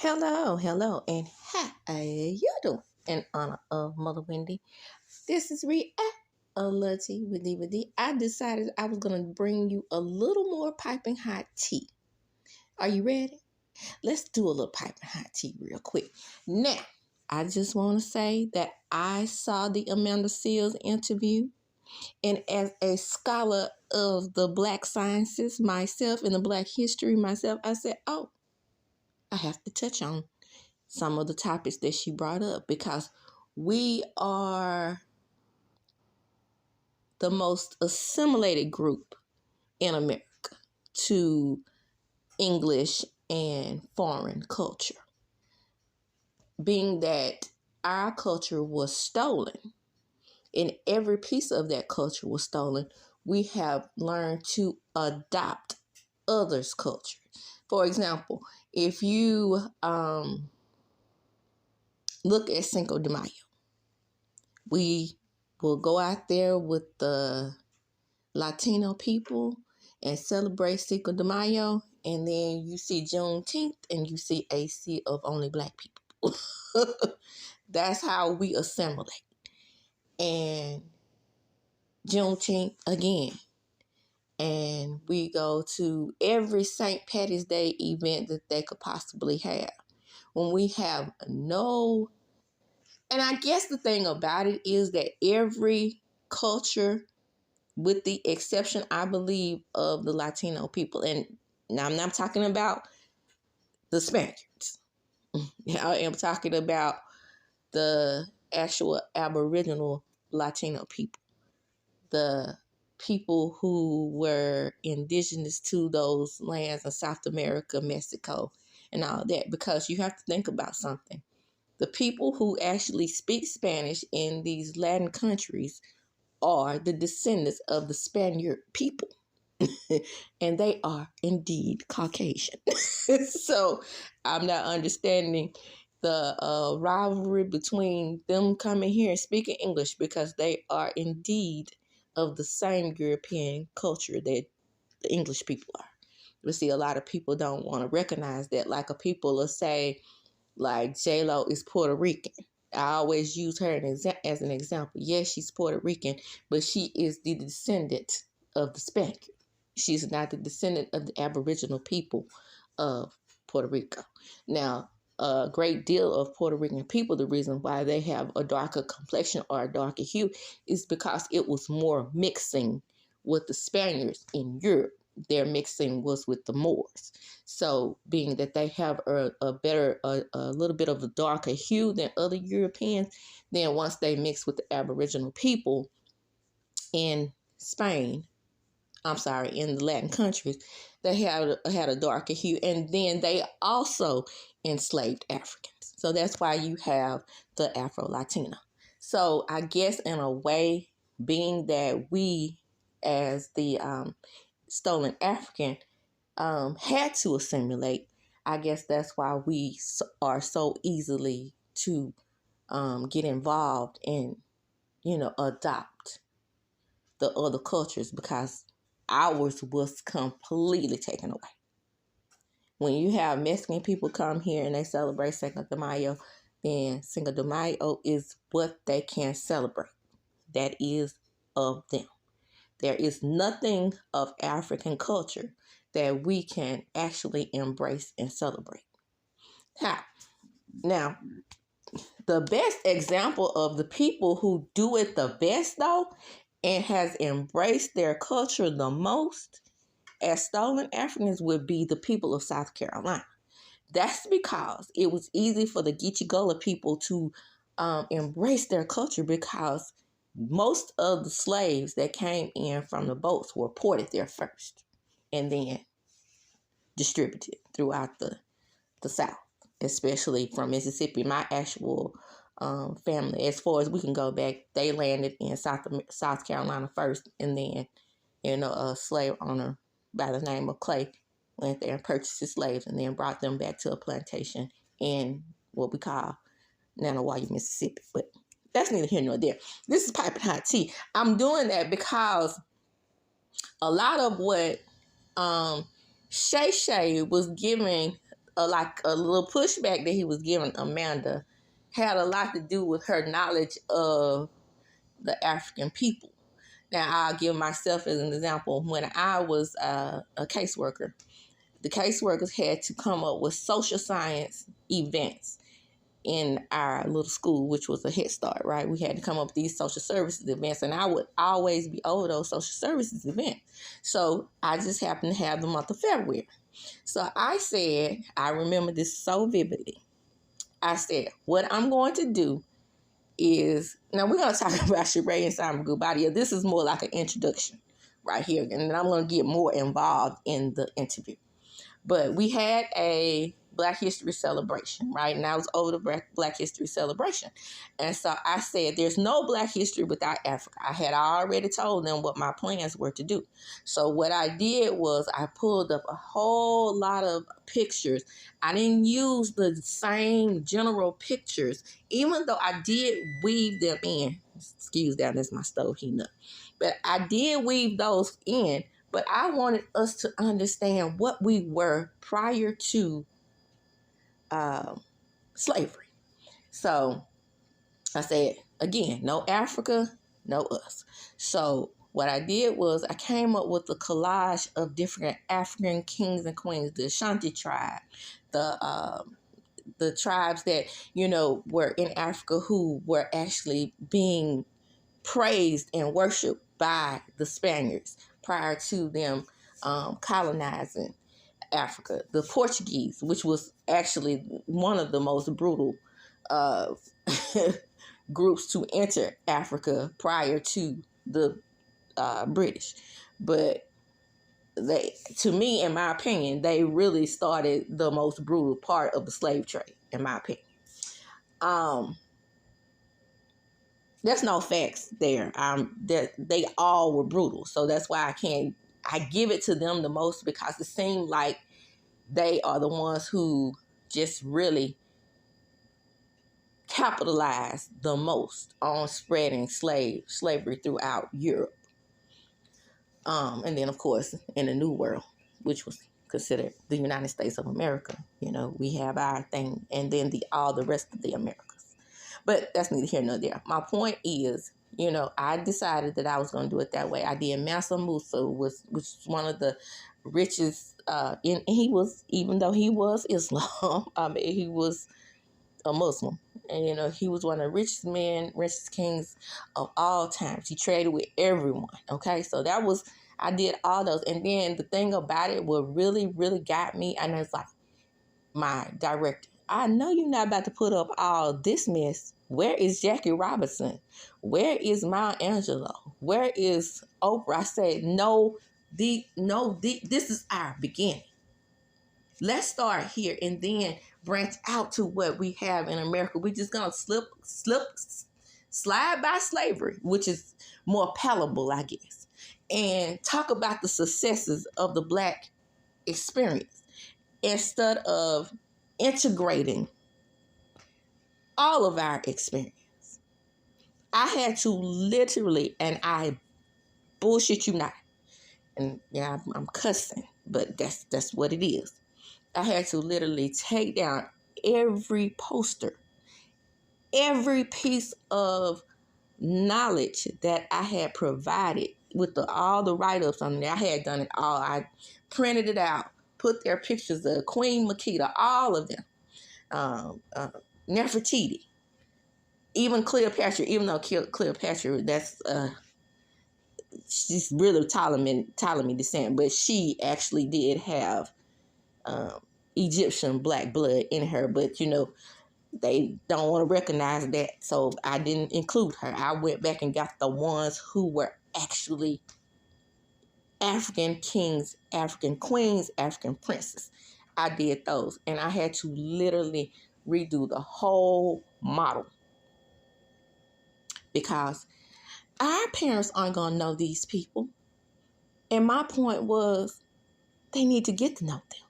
Hello, and how you doing? In honor of Mother Wendy, this is reality with D. I decided I was gonna bring you a little more piping hot tea. Are you ready? Let's do a little piping hot tea real quick. Now, I just want to say that I saw the Amanda Seales interview, and as a scholar of the Black sciences myself and the Black history myself, I said, "Oh, I have to touch on some of the topics that she brought up because we are the most assimilated group in America to English and foreign culture. Being that our culture was stolen and every piece of that culture was stolen, we have learned to adopt others' culture. For example, if you look at Cinco de Mayo, we will go out there with the Latino people and celebrate Cinco de Mayo, and then you see Juneteenth and you see a sea of only Black people. That's how we assimilate. And Juneteenth again. And we go to every St. Patty's Day event that they could possibly have. When we have no... And I guess the thing about it is that every culture, with the exception, I believe, of the Latino people, and now I'm not talking about the Spaniards. I am talking about the actual Aboriginal Latino people, the people who were indigenous to those lands in South America, Mexico, and all that, because you have to think about something. The people who actually speak Spanish in these Latin countries are the descendants of the Spaniard people. And they are indeed Caucasian. So I'm not understanding the rivalry between them coming here and speaking English, because they are indeed of the same European culture that the English people are. We see a lot of people don't want to recognize that. Like, a people will say, like, J-Lo is Puerto Rican. I always use her as an example. Yes, she's Puerto Rican, but she is the descendant of the Spaniard. She's not the descendant of the Aboriginal people of Puerto Rico. Now, a great deal of Puerto Rican people, the reason why they have a darker complexion or a darker hue is because it was more mixing with the Spaniards in Europe. Their mixing was with the Moors. So being that they have a little bit of a darker hue than other Europeans, then once they mix with the Aboriginal people in Spain, in the Latin countries, they had a darker hue, and then they also enslaved Africans. So that's why you have the Afro-Latina. So I guess in a way, being that we, as the stolen African, had to assimilate, I guess that's why we are so easily to get involved and, adopt the other cultures, because ours was completely taken away. When you have Mexican people come here and they celebrate Cinco de Mayo, then Cinco de Mayo is what they can celebrate. That is of them. There is nothing of African culture that we can actually embrace and celebrate. Now, the best example of the people who do it the best, though, and has embraced their culture the most as stolen Africans, would be the people of South Carolina. That's because it was easy for the Geechee Gullah people to embrace their culture, because most of the slaves that came in from the boats were ported there first and then distributed throughout the South, especially from Mississippi. My actual family, as far as we can go back, they landed in South Carolina first, and then, a slave owner by the name of Clay went there and purchased his slaves and then brought them back to a plantation in what we call Nanawaya, Mississippi. But that's neither here nor there. This is piping hot tea. I'm doing that because a lot of what Shay was giving like a little pushback that he was giving Amanda had a lot to do with her knowledge of the African people. Now, I'll give myself as an example. When I was a caseworker, the caseworkers had to come up with social science events in our little school, which was a Head Start, right? We had to come up with these social services events, and I would always be over those social services events. So I just happened to have the month of February. So I said, I remember this so vividly. I said, what I'm going to do is, now we're going to talk about Sheree and Simon Gubadia. This is more like an introduction right here, and then I'm going to get more involved in the interview. But we had a Black History celebration, right? And I was over the Black History celebration. And so I said, there's no Black history without Africa. I had already told them what my plans were to do. So what I did was I pulled up a whole lot of pictures. I didn't use the same general pictures, even though I did weave them in. Excuse that, that's my stove heating up. But I did weave those in. But I wanted us to understand what we were prior to slavery. So I said, again, no Africa, no us. So what I did was I came up with a collage of different African kings and queens, the Ashanti tribe, the tribes that, were in Africa who were actually being praised and worshipped by the Spaniards prior to them colonizing Africa. The Portuguese, which was actually one of the most brutal groups to enter Africa prior to the British. But they, to me, in my opinion, they really started the most brutal part of the slave trade, in my opinion. There's no facts there. That they all were brutal. So that's why I give it to them the most, because it seemed like they are the ones who just really capitalized the most on spreading slavery throughout Europe. And then, of course, in the New World, which was considered the United States of America, we have our thing, and then all the rest of the Americas. But that's neither here nor there. My point is, I decided that I was going to do it that way. I did Mansa Musa, which was one of the richest, and he was, even though he was Islam, he was a Muslim. And, he was one of the richest men, richest kings of all times. He traded with everyone. Okay. So I did all those. And then the thing about it, what really, really got me, and it's like, my director, I know you're not about to put up all this mess. Where is Jackie Robinson? Where is Maya Angelou? Where is Oprah? I said, this is our beginning. Let's start here and then branch out to what we have in America. We're just going to slide by slavery, which is more palatable, I guess, and talk about the successes of the Black experience instead of integrating all of our experience. I had to literally, and I bullshit you not, and yeah, I'm cussing, but that's what it is. I had to literally take down every poster, every piece of knowledge that I had provided with all the write-ups on there. I had done it all. I printed it out, put their pictures of Queen Makita, all of them, Nefertiti, even Cleopatra. Even though Cleopatra, she's really Ptolemy descent, but she actually did have Egyptian Black blood in her, but they don't want to recognize that, so I didn't include her. I went back and got the ones who were actually African kings, African queens, African princes. I did those, and I had to literally redo the whole model, because our parents aren't going to know these people. And my point was, they need to get to know them.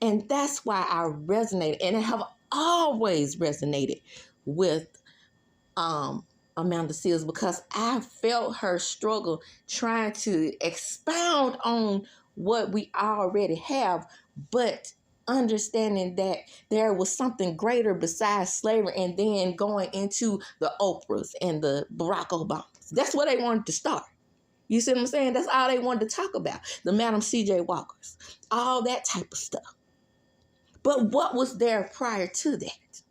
And that's why I resonated, and I have always resonated with Amanda Seales, because I felt her struggle trying to expound on what we already have, but understanding that there was something greater besides slavery, and then going into the Oprahs and the Barack Obamas. That's where they wanted to start. You see what I'm saying? That's all they wanted to talk about. The Madam C.J. Walkers, all that type of stuff. But what was there prior to that?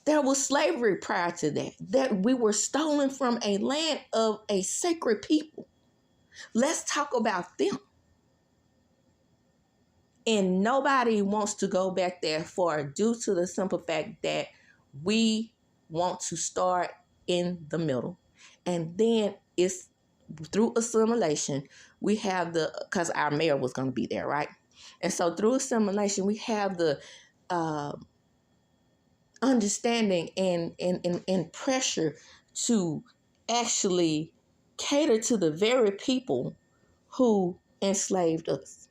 There was slavery prior to that. That we were stolen from a land of a sacred people. Let's talk about them. And nobody wants to go back there due to the simple fact that we want to start in the middle. And then it's through assimilation, we have because our mayor was going to be there, right? And so through assimilation, we have the understanding and pressure to actually cater to the very people who enslaved us,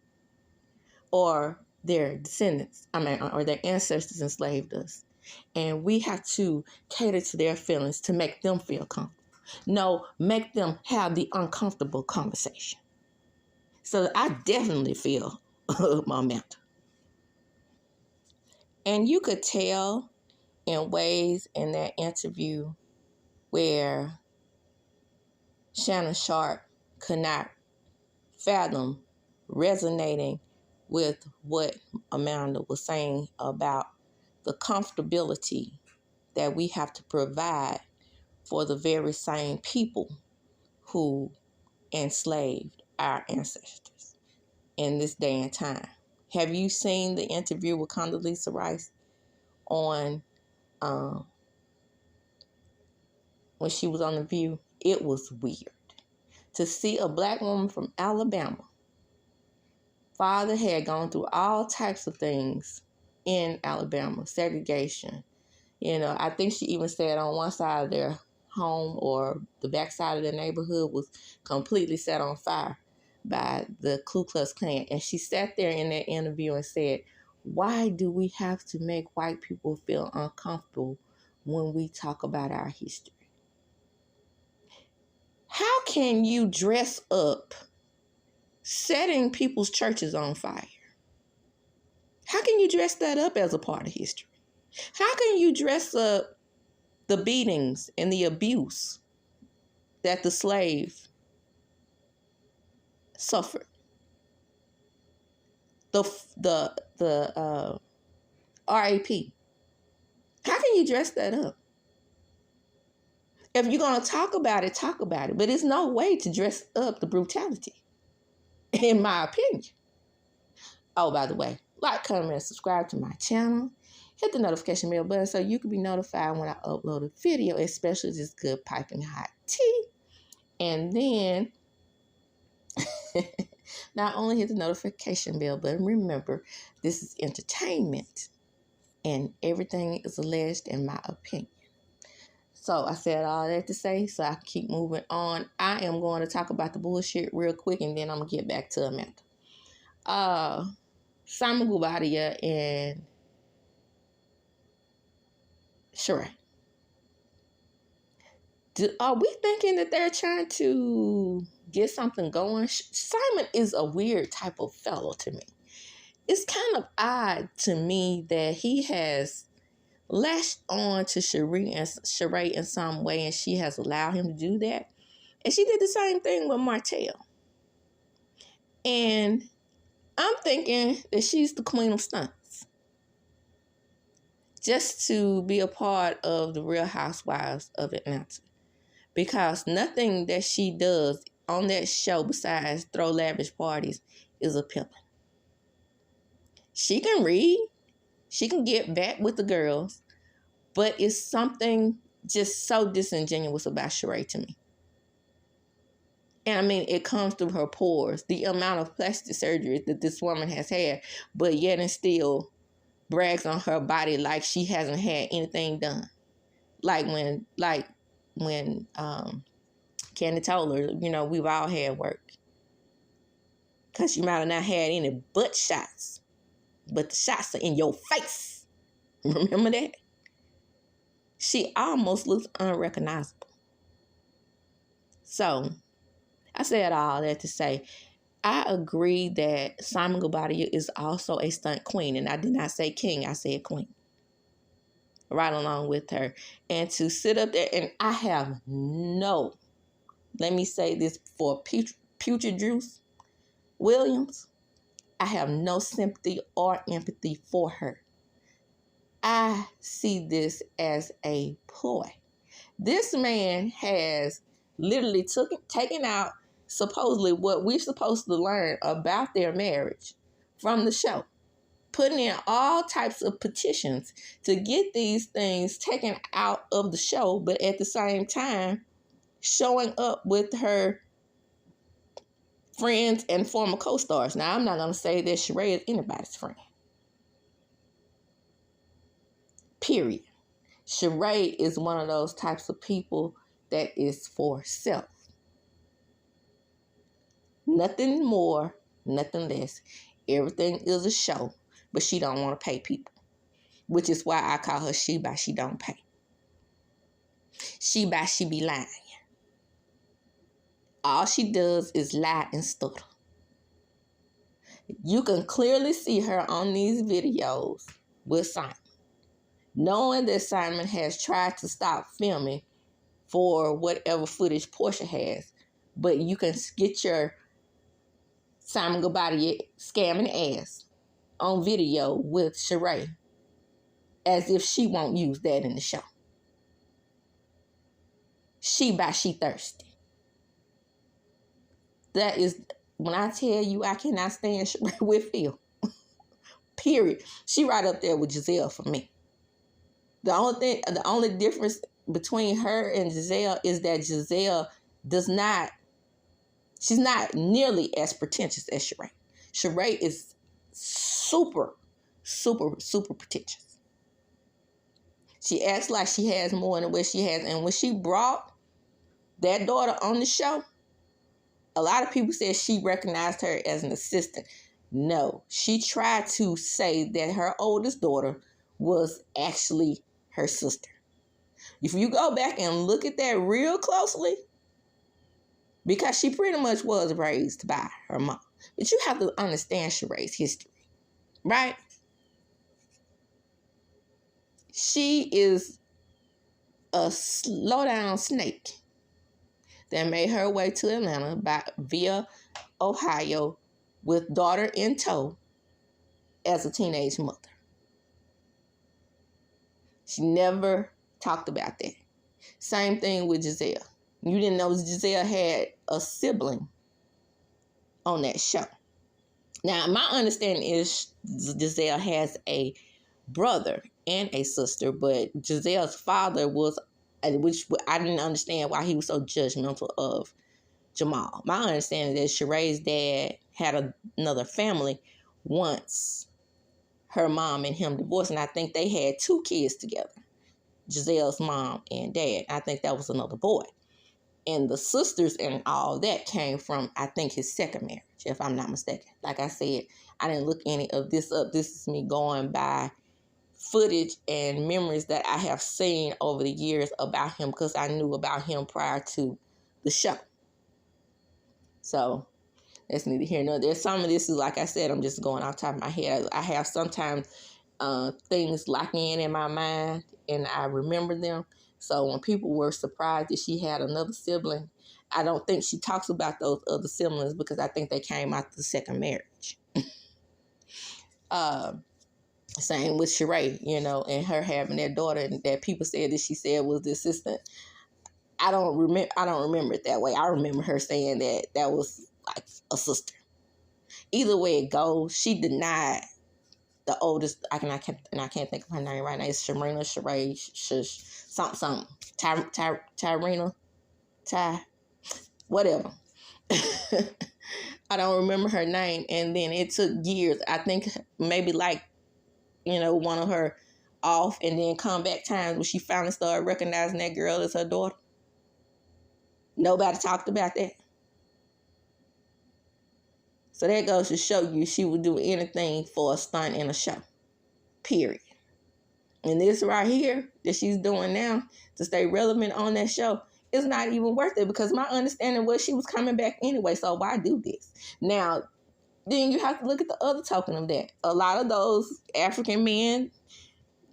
or their descendants, or their ancestors enslaved us. And we have to cater to their feelings to make them feel comfortable. No, make them have the uncomfortable conversation. So I definitely feel momentum. And you could tell in ways in that interview where Shannon Sharp could not fathom resonating with what Amanda was saying about the comfortability that we have to provide for the very same people who enslaved our ancestors in this day and time. Have you seen the interview with Condoleezza Rice on when she was on The View? It was weird to see a black woman from Alabama. Father had gone through all types of things in Alabama, segregation. I think she even said on one side of their home, or the back side of their neighborhood, was completely set on fire by the Ku Klux Klan. And she sat there in that interview and said, why do we have to make white people feel uncomfortable when we talk about our history? How can you dress up setting people's churches on fire? How can you dress that up as a part of history? How can you dress up the beatings and the abuse that the slave suffered? The RAP. How can you dress that up? If you're going to talk about it, talk about it. But there's no way to dress up the brutality, in my opinion. Oh, by the way, like, comment, and subscribe to my channel. Hit the notification bell button so you can be notified when I upload a video, especially this good piping hot tea. And then, not only hit the notification bell button, remember, this is entertainment. And everything is alleged in my opinion. So I said all that to say, so I can keep moving on. I am going to talk about the bullshit real quick, and then I'm going to get back to Amanda. Simon Guobadia and Sheree. Are we thinking that they're trying to get something going? Simon is a weird type of fellow to me. It's kind of odd to me that he has lashed on to Sheree in some way, and she has allowed him to do that. And she did the same thing with Martell. And I'm thinking that she's the queen of stunts, just to be a part of the Real Housewives of Atlanta. Because nothing that she does on that show besides throw lavish parties is appealing. She can read. She can get back with the girls. But it's something just so disingenuous about Sheree to me. And I mean, it comes through her pores. The amount of plastic surgery that this woman has had, but yet and still brags on her body like she hasn't had anything done. Like when Candy told her, we've all had work. Because you might have not had any butt shots. But the shots are in your face. Remember that? She almost looks unrecognizable. So, I said all that to say, I agree that Simon Guobadia is also a stunt queen, and I did not say king, I said queen. Right along with her. And to sit up there, and I have no, let me say this for Future Juice Williams, I have no sympathy or empathy for her. I see this as a ploy. This man has literally taken out supposedly what we're supposed to learn about their marriage from the show, putting in all types of petitions to get these things taken out of the show, but at the same time showing up with her friends and former co-stars. Now, I'm not going to say that Sheree is anybody's friend. Period. Sheree is one of those types of people that is for self. Nothing more, nothing less. Everything is a show, but she don't want to pay people. Which is why I call her she by she don't pay. She by she be lying. All she does is lie and stutter. You can clearly see her on these videos with Simon, knowing that Simon has tried to stop filming for whatever footage Porsha has. But you can get your Simon Guobadia scamming ass on video with Sheree as if she won't use that in the show. She by she thirsty. That is, when I tell you I cannot stand Sheree Whitfield, period. She right up there with Giselle for me. The only difference between her and Giselle is that Giselle she's not nearly as pretentious as Sheree. Sheree is super, super, super pretentious. She acts like she has more than what she has. And when she brought that daughter on the show, a lot of people said she recognized her as an assistant. No, she tried to say that her oldest daughter was actually her sister. If you go back and look at that real closely, because she pretty much was raised by her mom. But you have to understand Sheree's history, right? She is a slow-down snake that made her way to Atlanta via Ohio with daughter in tow as a teenage mother. She never talked about that. Same thing with Giselle. You didn't know Giselle had a sibling on that show. Now, my understanding is Giselle has a brother and a sister, but Giselle's father was, which I didn't understand why he was so judgmental of Jamal. My understanding is Sheree's dad had another family once her mom and him divorced, and I think they had 2 kids together, Giselle's mom and dad. I think that was another boy. And the sisters and all that came from, I think, his second marriage, if I'm not mistaken. Like I said, I didn't look any of this up. This is me going by footage and memories that I have seen over the years about him, because I knew about him prior to the show. So that's neither here nor there. Some of this is, like I said, I'm just going off the top of my head. I have sometimes things locking in my mind, and I remember them. So when people were surprised that she had another sibling, I don't think she talks about those other siblings, because I think they came out the second marriage. Same with Sheree, and her having that daughter that people said that she said was the assistant. I don't remember it that way. I remember her saying that was like a sister. Either way it goes, she denied the oldest. I can't think of her name right now. It's Sheree, something. Tyrena, whatever. I don't remember her name. And then it took years. I think maybe one of her off and then comeback times when she finally started recognizing that girl as her daughter. Nobody talked about that. So that goes to show you she would do anything for a stunt in a show. Period. And this right here that she's doing now to stay relevant on that show it's not even worth it, because my understanding was she was coming back anyway, so why do this? Now, then you have to look at the other token of that. A lot of those African men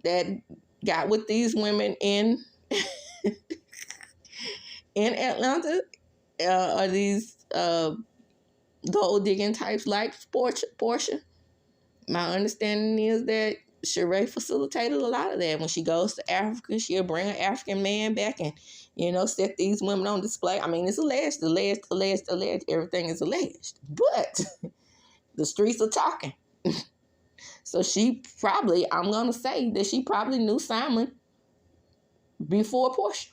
that got with these women in in Atlanta are these gold digging types like Portia. My understanding is that Sheree facilitated a lot of that. When she goes to Africa, she'll bring an African man back and, set these women on display. I mean, it's alleged. Everything is alleged. But the streets are talking. So she probably, I'm going to say that she probably knew Simon before Portia.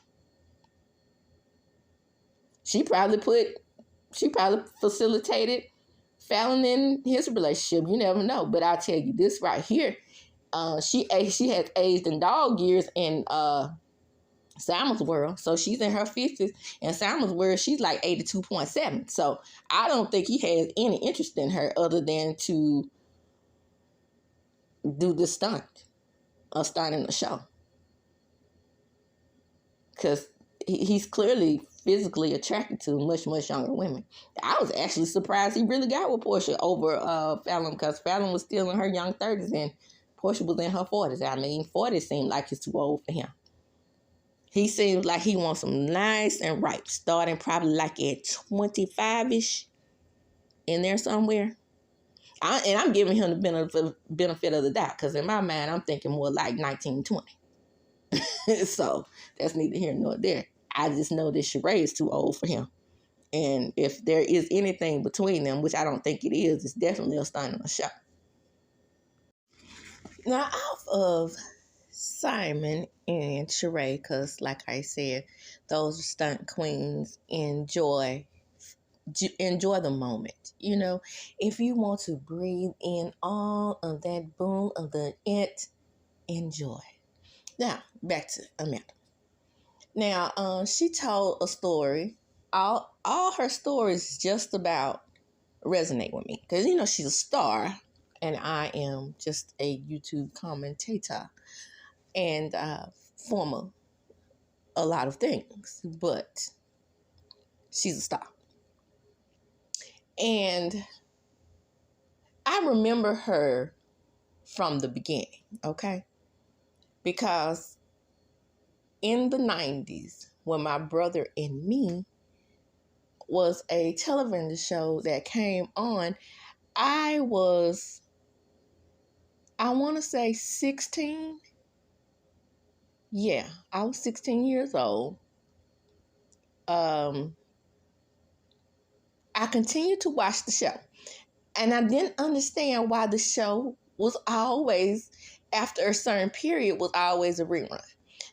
She probably facilitated Fallon in his relationship. You never know. But I'll tell you this right here. She has aged in dog years in Simon's world. So she's in her 50s. In Simon's world, she's like 82.7. So I don't think he has any interest in her other than to do the stunt or stunt in the show. Because he's clearly physically attracted to much, much younger women. I was actually surprised he really got with Portia over Fallon, because Fallon was still in her young 30s and Portia was in her 40s. I mean, 40 seemed like it's too old for him. He seems like he wants them nice and ripe, starting probably like at 25-ish, in there somewhere. And I'm giving him the benefit of the doubt, because in my mind, I'm thinking more like 1920. So that's neither here nor there. I just know that Sheree is too old for him. And if there is anything between them, which I don't think it is, it's definitely a stunt in a show. Now, off of Simon and Sheree, because like I said, those stunt queens enjoy the moment. If you want to breathe in all of that boom of the enjoy. Now, back to Amanda. Now, she told a story. All her stories just about resonate with me, because she's a star and I am just a YouTube commentator and former a lot of things, but she's a star. And I remember her from the beginning, okay? Because in the 90s, when My Brother and Me was a television show that came on, I want to say 16. Yeah, I was 16 years old. I continued to watch the show. And I didn't understand why the show was always, after a certain period, was always a rerun.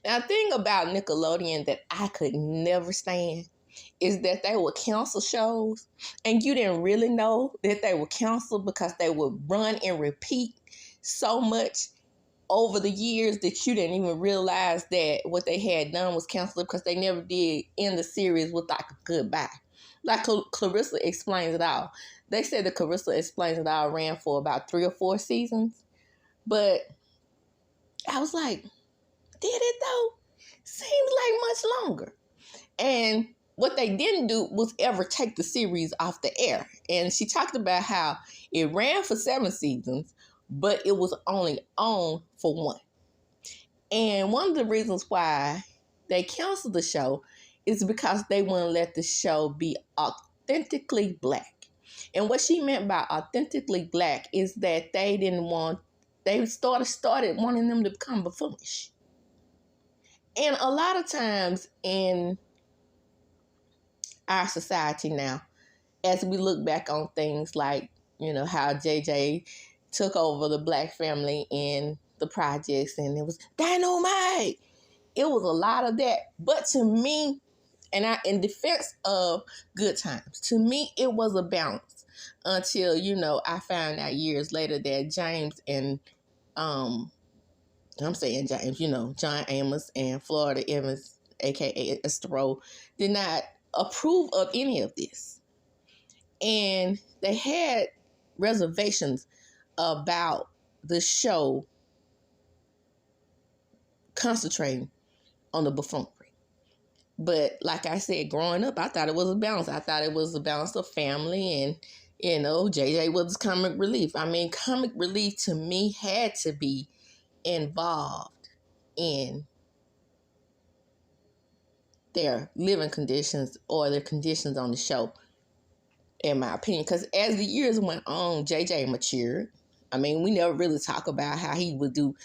Now, the thing about Nickelodeon that I could never stand is that they would cancel shows, and you didn't really know that they were canceled because they would run and repeat so much over the years that you didn't even realize that what they had done was canceled, because they never did end the series with like a goodbye. Like Clarissa Explains It All. They said that Clarissa Explains It All ran for about 3 or 4 seasons. But I was like, did it though? Seems like much longer. And what they didn't do was ever take the series off the air. And she talked about how it ran for 7 seasons, but it was only on for 1. And one of the reasons why they canceled the show is because they wouldn't let the show be authentically Black. And what she meant by authentically Black is that they started wanting them to become buffoonish. And a lot of times in our society now, as we look back on things like, how JJ took over the Black family in the projects and it was dynamite. It was a lot of that. But to me, and in defense of Good Times, to me, it was a balance until, I found out years later that James and, I'm saying James, John Amos and Florida Evans, a.k.a. Issa Rae, did not approve of any of this. And they had reservations about the show concentrating on the buffoonery. But like I said, growing up, I thought it was a balance. I thought it was a balance of family, and JJ was comic relief. I mean, comic relief to me had to be involved in their living conditions or their conditions on the show, in my opinion. Because as the years went on, JJ matured. I mean, we never really talk about how he would do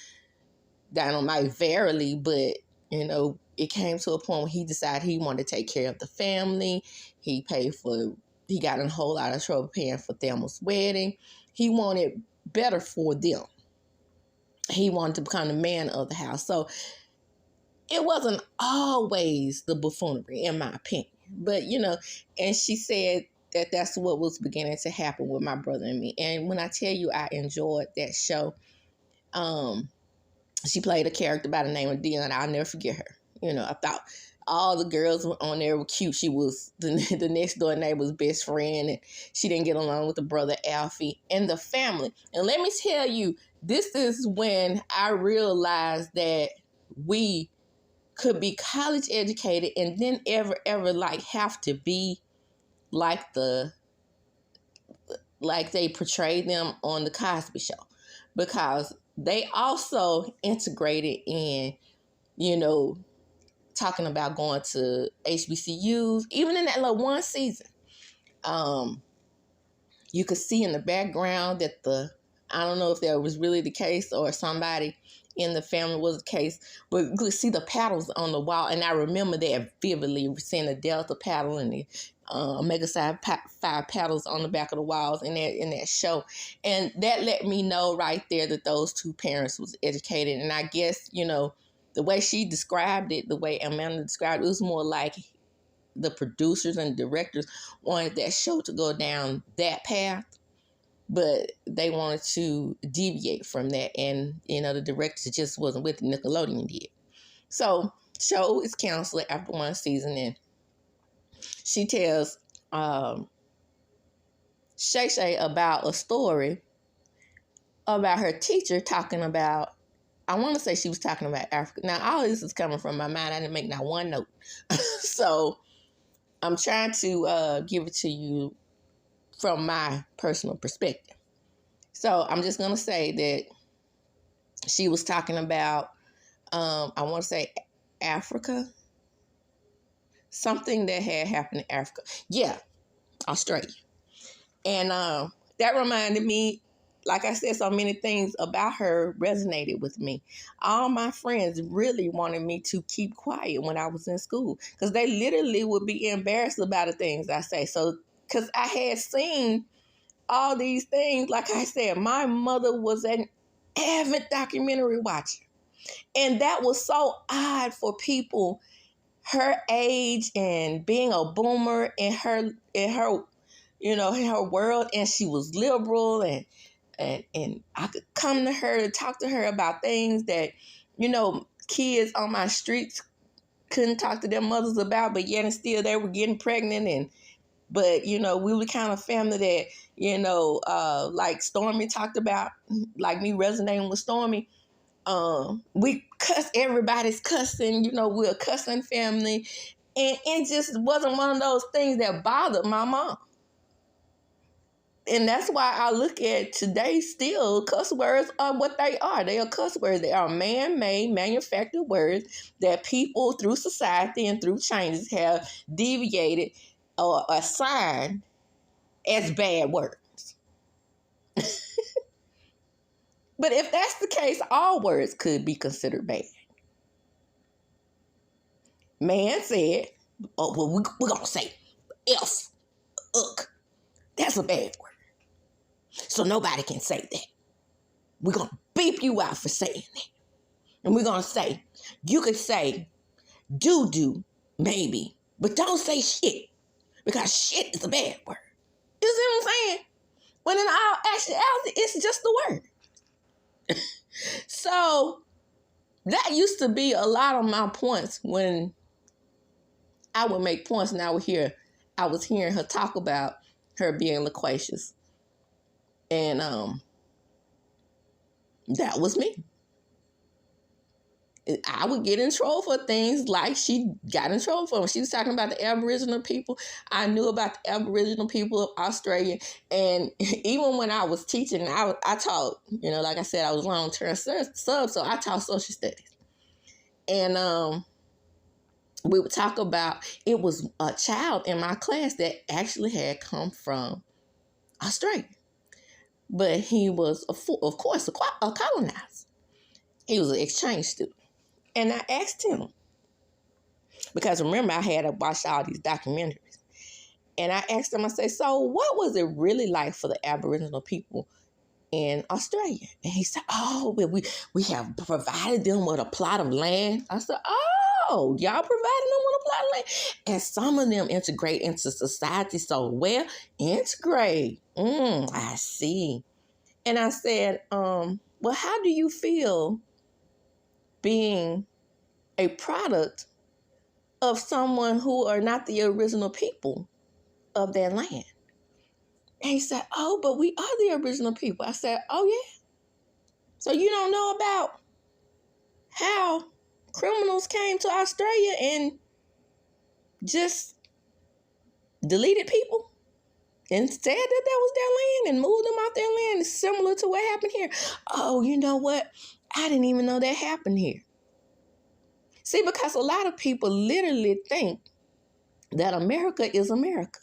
Dynamite verily, but it came to a point where he decided he wanted to take care of the family. He got in a whole lot of trouble paying for Thelma's wedding. He wanted better for them. He wanted to become the man of the house. So it wasn't always the buffoonery, in my opinion. But, and she said that that's what was beginning to happen with my brother and me. And when I tell you I enjoyed that show, she played a character by the name of Dion. I'll never forget her. I thought all the girls on there were cute. She was the next door neighbor's best friend, and she didn't get along with the brother Alfie and the family. And let me tell you, this is when I realized that we could be college educated and then ever have to be like they portrayed them on the Cosby Show, because they also integrated in, talking about going to HBCUs. Even in that little one season, you could see in the background that I don't know if that was really the case or somebody in the family was the case, but you could see the paddles on the wall. And I remember that vividly, seeing the Delta paddle and the Omega Psi Phi paddles on the back of the walls in that show. And that let me know right there that those two parents was educated. And I guess, the way she described it, the way Amanda described it, was more like the producers and directors wanted that show to go down that path, but they wanted to deviate from that. And, the director just wasn't with it. Nickelodeon did. So, show is canceled after one season, and she tells Shay Shay about a story about her teacher talking about, I want to say she was talking about Africa. Now, all this is coming from my mind. I didn't make not one note. So, I'm trying to give it to you from my personal perspective. So, I'm just going to say that she was talking about, I want to say Africa. Something that had happened in Africa. Yeah, Australia. And that reminded me, like I said, so many things about her resonated with me. All my friends really wanted me to keep quiet when I was in school, because they literally would be embarrassed about the things I say. So, because I had seen all these things, like I said, my mother was an avid documentary watcher. And that was so odd for people her age and being a boomer in her in her world. And she was liberal, and I could come to her to talk to her about things that kids on my streets couldn't talk to their mothers about, but yet and still they were getting pregnant. But we were the kind of family that like Stormy talked about, like me resonating with Stormy. We cuss, everybody's cussing, we're a cussing family. And it just wasn't one of those things that bothered my mom. And that's why I look at today still, cuss words are what they are. They are cuss words. They are man-made, manufactured words that people through society and through changes have deviated or assigned as bad words. But if that's the case, all words could be considered bad. Man said, oh, well, we're going to say F, ugh. That's a bad word. So nobody can say that. We're going to beep you out for saying that. And we're going to say, you could say doo-doo, maybe, but don't say shit, because shit is a bad word. You see what I'm saying? When in all actuality, it's just the word. So that used to be a lot of my points when I would make points, and I was hearing her talk about her being loquacious. And that was me. I would get in trouble for things like she got in trouble for. When she was talking about the Aboriginal people, I knew about the Aboriginal people of Australia. And even when I was teaching, I taught, like I said, I was long-term sub, so I taught social studies. And we would talk about, it was a child in my class that actually had come from Australia. But he was, of course, a colonizer. He was an exchange student. And I asked him, because remember, I had to watch all these documentaries. And I asked him, I said, so what was it really like for the Aboriginal people in Australia? And he said, oh, well, we have provided them with a plot of land. I said, oh, y'all provided them with a plot of land? And some of them integrate into society so well. Integrate. I see. And I said, well, how do you feel being a product of someone who are not the original people of that land? And he said, oh, but we are the original people. I said, oh, yeah. So you don't know about how criminals came to Australia and just deleted people and said that was their land and moved them out their land? It's similar to what happened here. Oh, you know what? I didn't even know that happened here. See, because a lot of people literally think that America is America.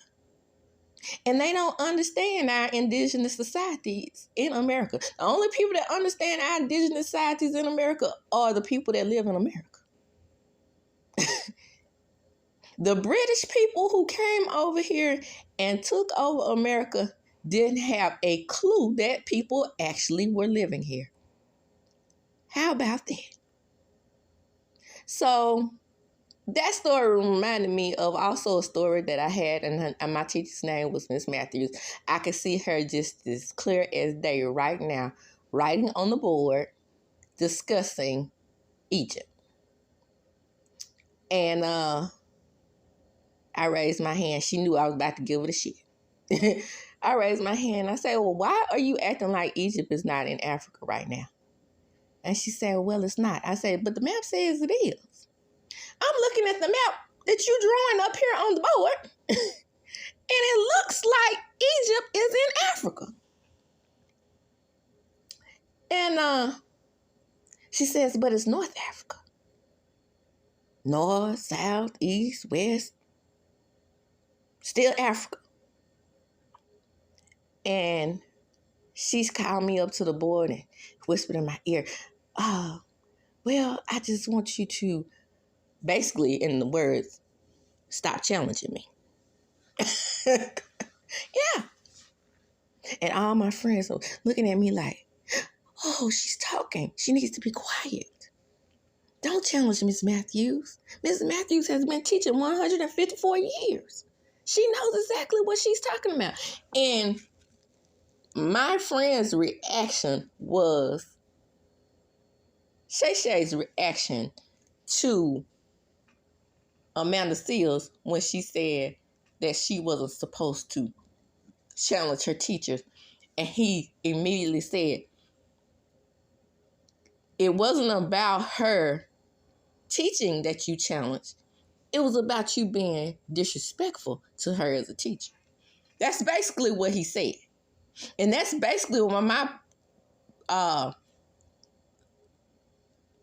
And they don't understand our indigenous societies in America. The only people that understand our indigenous societies in America are the people that live in America. The British people who came over here and took over America didn't have a clue that people actually were living here. How about that? So that story reminded me of also a story that I had, and my teacher's name was Miss Matthews. I could see her just as clear as day right now, writing on the board, discussing Egypt. And I raised my hand. She knew I was about to give it a shit. I raised my hand. I said, well, why are you acting like Egypt is not in Africa right now? And she said, well, it's not. I said, but the map says it is. I'm looking at the map that you're drawing up here on the board, and it looks like Egypt is in Africa. And she says, but it's North Africa. North, south, east, west, still Africa. And she's called me up to the board and whispered in my ear, well, I just want you to, basically in the words, stop challenging me. Yeah. And all my friends are looking at me like, oh, she's talking. She needs to be quiet. Don't challenge Miss Matthews. Miss Matthews has been teaching 154 years. She knows exactly what she's talking about. And my friend's reaction was, Shay Shay's reaction to Amanda Seals when she said that she wasn't supposed to challenge her teachers. And he immediately said, it wasn't about her teaching that you challenged. It was about you being disrespectful to her as a teacher. That's basically what he said. And that's basically what my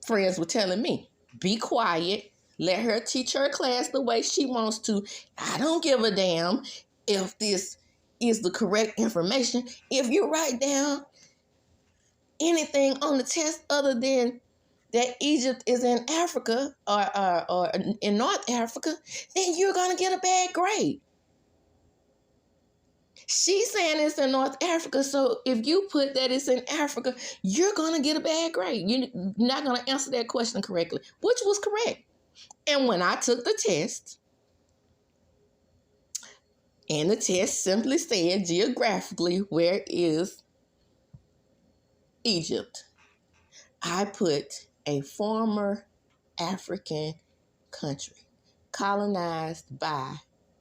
friends were telling me. Be quiet. Let her teach her class the way she wants to. I don't give a damn if this is the correct information. If you write down anything on the test other than that Egypt is in Africa or in North Africa, then you're going to get a bad grade. She's saying it's in North Africa, so if you put that it's in Africa, you're going to get a bad grade. You're not going to answer that question correctly, which was correct. And when I took the test, and the test simply said geographically, where is Egypt? I put a former African country colonized by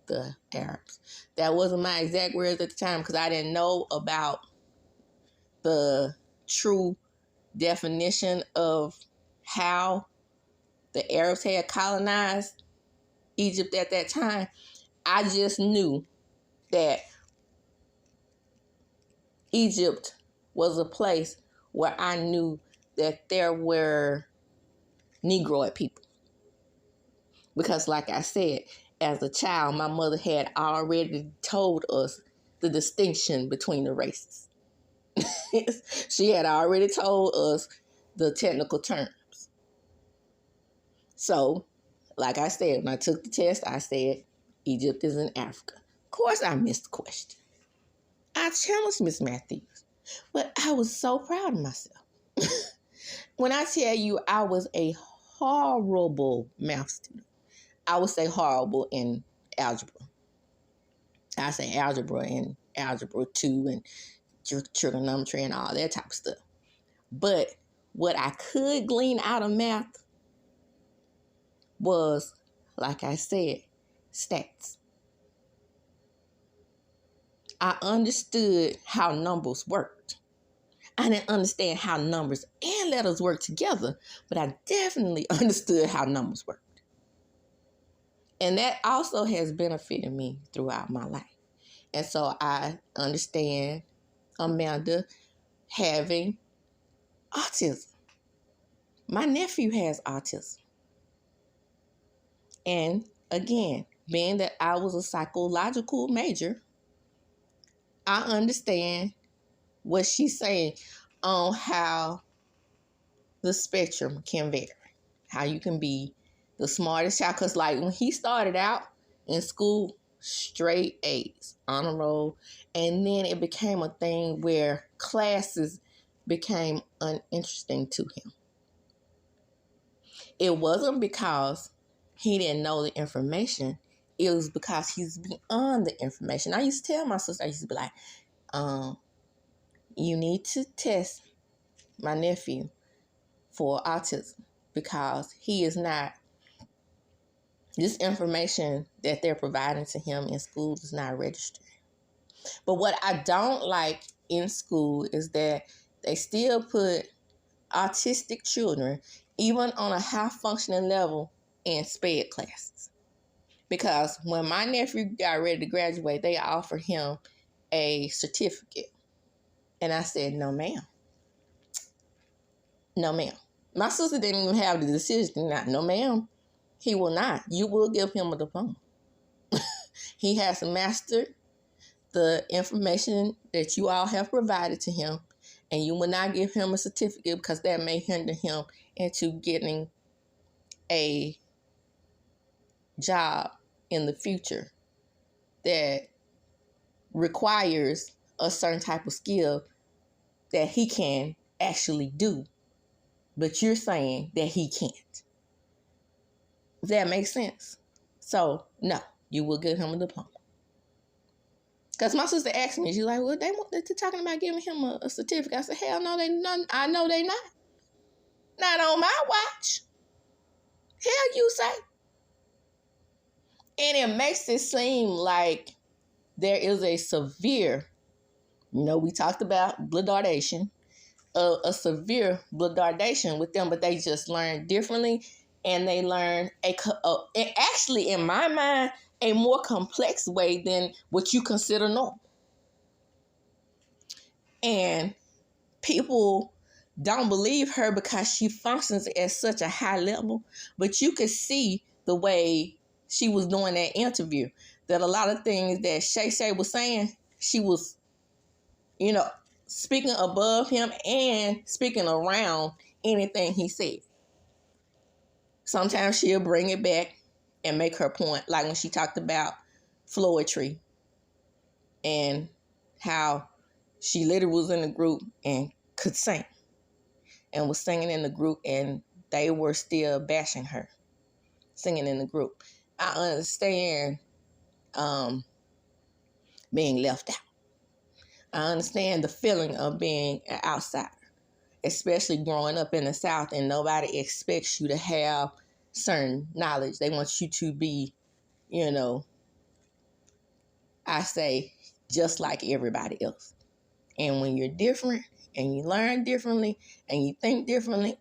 the Arabs. That wasn't my exact words at the time because I didn't know about the true definition of how the Arabs had colonized Egypt at that time, I just knew that Egypt was a place where I knew that there were Negroid people. Because like I said, as a child, my mother had already told us the distinction between the races. She had already told us the technical terms. So, like I said, when I took the test, I said, Egypt is in Africa. Of course, I missed the question. I challenged Miss Matthews, but I was so proud of myself. When I tell you I was a horrible math student, I would say horrible in algebra. I say algebra and algebra 2 and trigonometry and all that type of stuff. But what I could glean out of math was, like I said, stats. I understood how numbers worked. I didn't understand how numbers and letters work together, but I definitely understood how numbers worked. And that also has benefited me throughout my life. And so I understand Amanda having autism. My nephew has autism. And again, being that I was a psychological major, I understand what she's saying on how the spectrum can vary. How you can be the smartest child. Because like when he started out in school, straight A's, honor roll. And then it became a thing where classes became uninteresting to him. It wasn't because he didn't know the information. It was because he's beyond the information. I used to tell my sister, I used to be like, you need to test my nephew for autism because he is not, this information that they're providing to him in school is not registered. But what I don't like in school is that they still put autistic children, even on a high functioning level, in SPED classes. Because when my nephew got ready to graduate, they offered him a certificate. And I said, no, ma'am. No, ma'am. My sister didn't even have the decision. No, ma'am. He will not. You will give him a diploma. He has mastered the information that you all have provided to him, and you will not give him a certificate because that may hinder him into getting a job in the future that requires a certain type of skill that he can actually do, but you're saying that he can't. If that makes sense. So, no, you will give him a diploma. Because my sister asked me, she's like, well, they're talking about giving him a certificate. I said, hell no, I know they not. Not on my watch. Hell you say. And it makes it seem like there is a severe, we talked about bloodardation, a severe bloodardation with them, but they just learn differently. And they learn actually, in my mind, a more complex way than what you consider normal. And people don't believe her because she functions at such a high level. But you could see the way she was doing that interview, that a lot of things that Shay was saying, she was, speaking above him and speaking around anything he said. Sometimes she'll bring it back and make her point, like when she talked about floetry and how she literally was in a group and could sing and was singing in the group, and they were still bashing her singing in the group. I understand being left out. I understand the feeling of being an outsider, especially growing up in the South and nobody expects you to have certain knowledge. They want you to be, I say, just like everybody else. And when you're different and you learn differently and you think differently,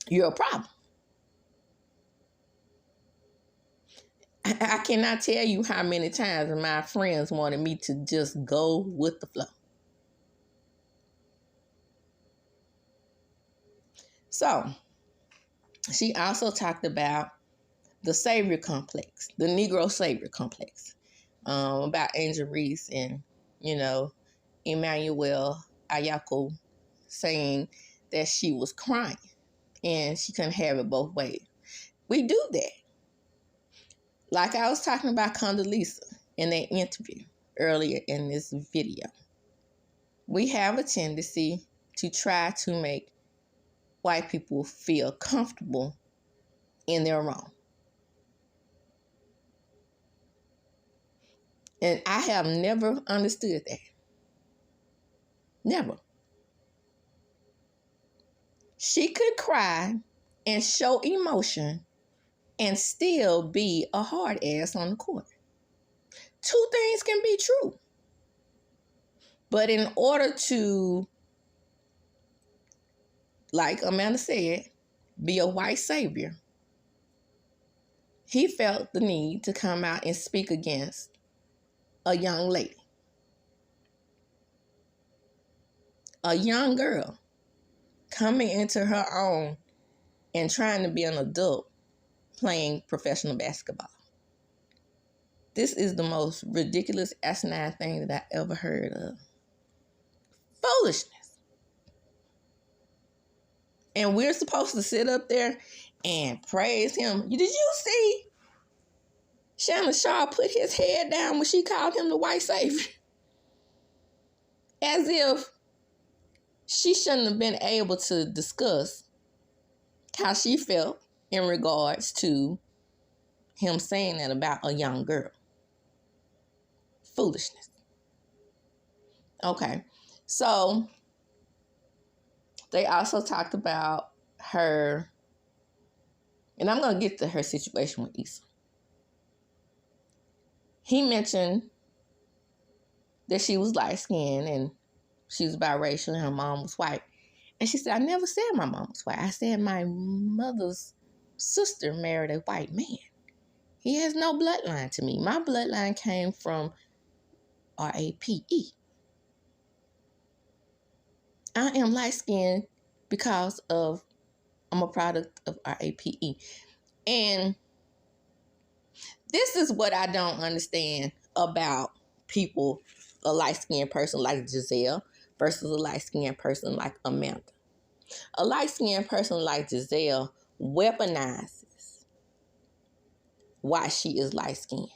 you're a problem. I cannot tell you how many times my friends wanted me to just go with the flow. So, she also talked about the savior complex, the Negro savior complex, about Angel Reese and, Emmanuel Ayako saying that she was crying and she couldn't have it both ways. We do that. Like I was talking about Condoleezza in that interview earlier in this video. We have a tendency to try to make white people feel comfortable in their wrong. And I have never understood that. Never. She could cry and show emotion and still be a hard ass on the court. Two things can be true. But in order to, like Amanda said, be a white savior, he felt the need to come out and speak against a young lady, a young girl coming into her own and trying to be an adult playing professional basketball. This is the most ridiculous, asinine thing that I ever heard of. Foolishness. And we're supposed to sit up there and praise him. Did you see Shannon Sharp put his head down when she called him the white savior? As if she shouldn't have been able to discuss how she felt in regards to him saying that about a young girl. Foolishness. Okay, so they also talked about her, and I'm going to get to her situation with Issa. He mentioned that she was light-skinned and she was biracial and her mom was white. And she said, I never said my mom was white. I said my mother's sister married a white man. He has no bloodline to me. My bloodline came from RAPE. I am light-skinned because I'm a product of RAPE. And this is what I don't understand about people, a light-skinned person like Giselle versus a light-skinned person like Amanda. A light-skinned person like Giselle weaponizes why she is light-skinned.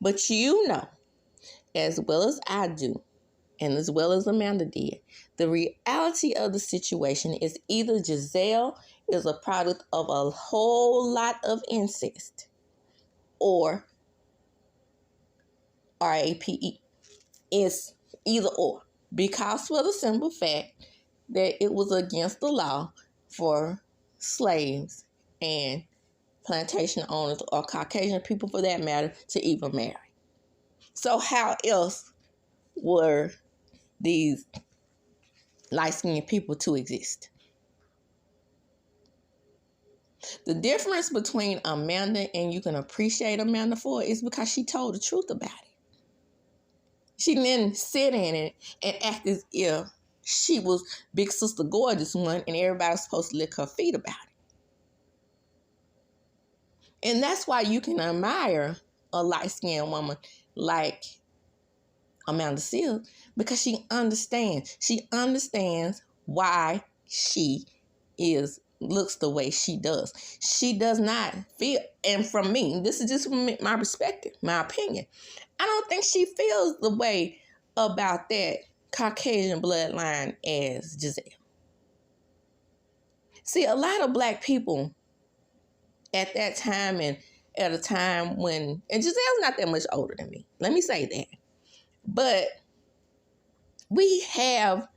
But you know, as well as I do, and as well as Amanda did, the reality of the situation is either Giselle is a product of a whole lot of incest or RAPE. It's either or. Because for the simple fact that it was against the law for slaves and plantation owners or Caucasian people for that matter to even marry. So how else were these light-skinned people to exist? The difference between Amanda and you can appreciate Amanda for is because she told the truth about it. She didn't sit in it and act as if she was Big Sister Gorgeous one and everybody's supposed to lick her feet about it. And that's why you can admire a light-skinned woman like Amanda Seales, because she understands. She understands why she looks the way she does. She does not feel, and from me, this is just my perspective, my opinion, I don't think she feels the way about that Caucasian bloodline as Giselle. See, a lot of black people at that time and at a time when, and Giselle's not that much older than me, let me say that, but we have,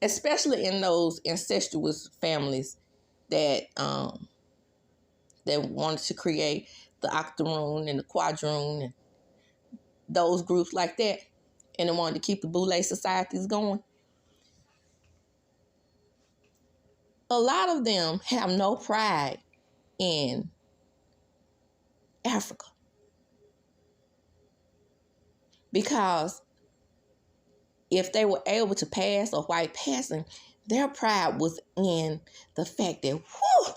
especially in those incestuous families that wanted to create the octoroon and the quadroon and those groups like that, and they wanted to keep the Boule societies going. A lot of them have no pride in Africa. Because if they were able to pass a white passing, their pride was in the fact that, whew,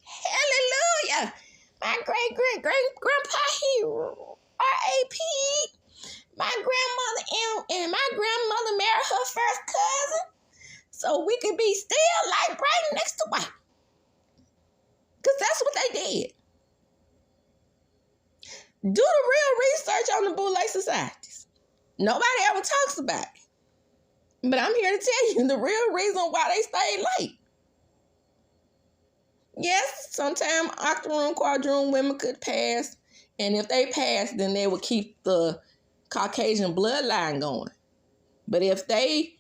hallelujah, my great-great-great-grandpa, he RAP, my grandmother and my grandmother married her first cousin, so we could be still like right next to white. Because that's what they did. Do the real research on the Boule societies. Nobody ever talks about it. But I'm here to tell you the real reason why they stayed late. Yes, sometimes octoroon, quadroon women could pass. And if they passed, then they would keep the Caucasian bloodline going. But if they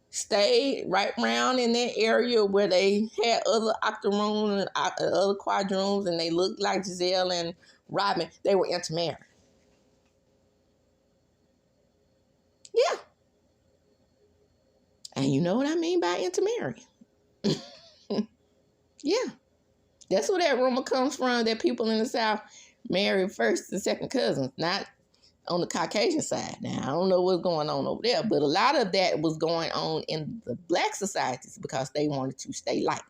stayed right around in that area where they had other octoroon and other quadroons and they looked like Giselle and Robin, they were intermarried. Yeah. And you know what I mean by intermarrying. Yeah. That's where that rumor comes from, that people in the South marry first and second cousins, not on the Caucasian side. Now, I don't know what's going on over there, but a lot of that was going on in the Black societies because they wanted to stay light.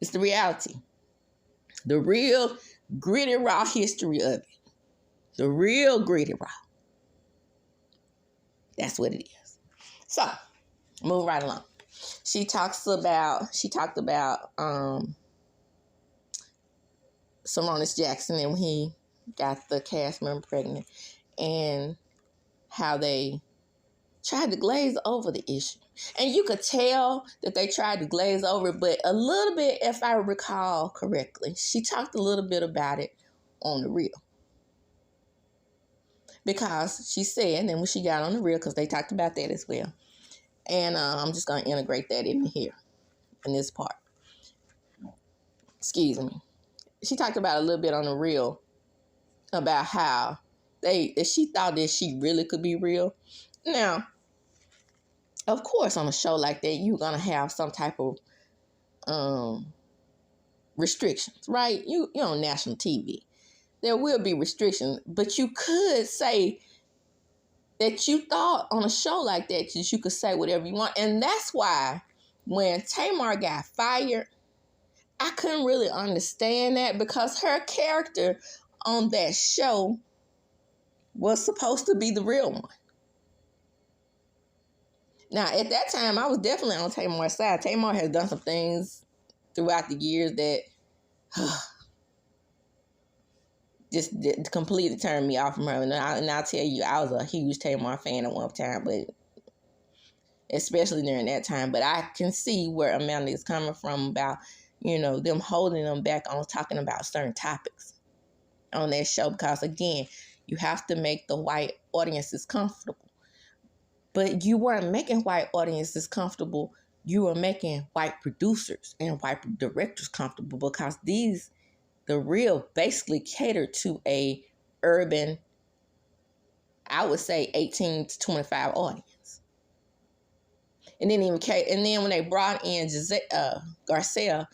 It's the reality. The real gritty, raw history of it. The real gritty, raw. That's what it is. So, move right along. She talked about Sarunas Jackson and when he got the cast member pregnant and how they tried to glaze over the issue. And you could tell that they tried to glaze over it, but a little bit, if I recall correctly, she talked a little bit about it on the Real. Because she said, and when she got on the Real, because they talked about that as well. And I'm just going to integrate that in here, in this part. Excuse me. She talked about a little bit on the Real about how she thought that she really could be real. Now, of course, on a show like that, you're going to have some type of restrictions, right? You're on national TV. There will be restrictions, but you could say that you thought on a show like that you could say whatever you want. And that's why when Tamar got fired, I couldn't really understand that because her character on that show was supposed to be the real one. Now, at that time, I was definitely on Tamar's side. Tamar has done some things throughout the years that just completely turned me off from her. And I'll tell you, I was a huge Tamar fan at one time, but especially during that time. But I can see where Amanda is coming from about, them holding them back on talking about certain topics on that show. Because, again, you have to make the white audiences comfortable. But you weren't making white audiences comfortable. You were making white producers and white directors comfortable because the Real basically catered to a urban, I would say 18 to 25 audience. And then when they brought in Garcelle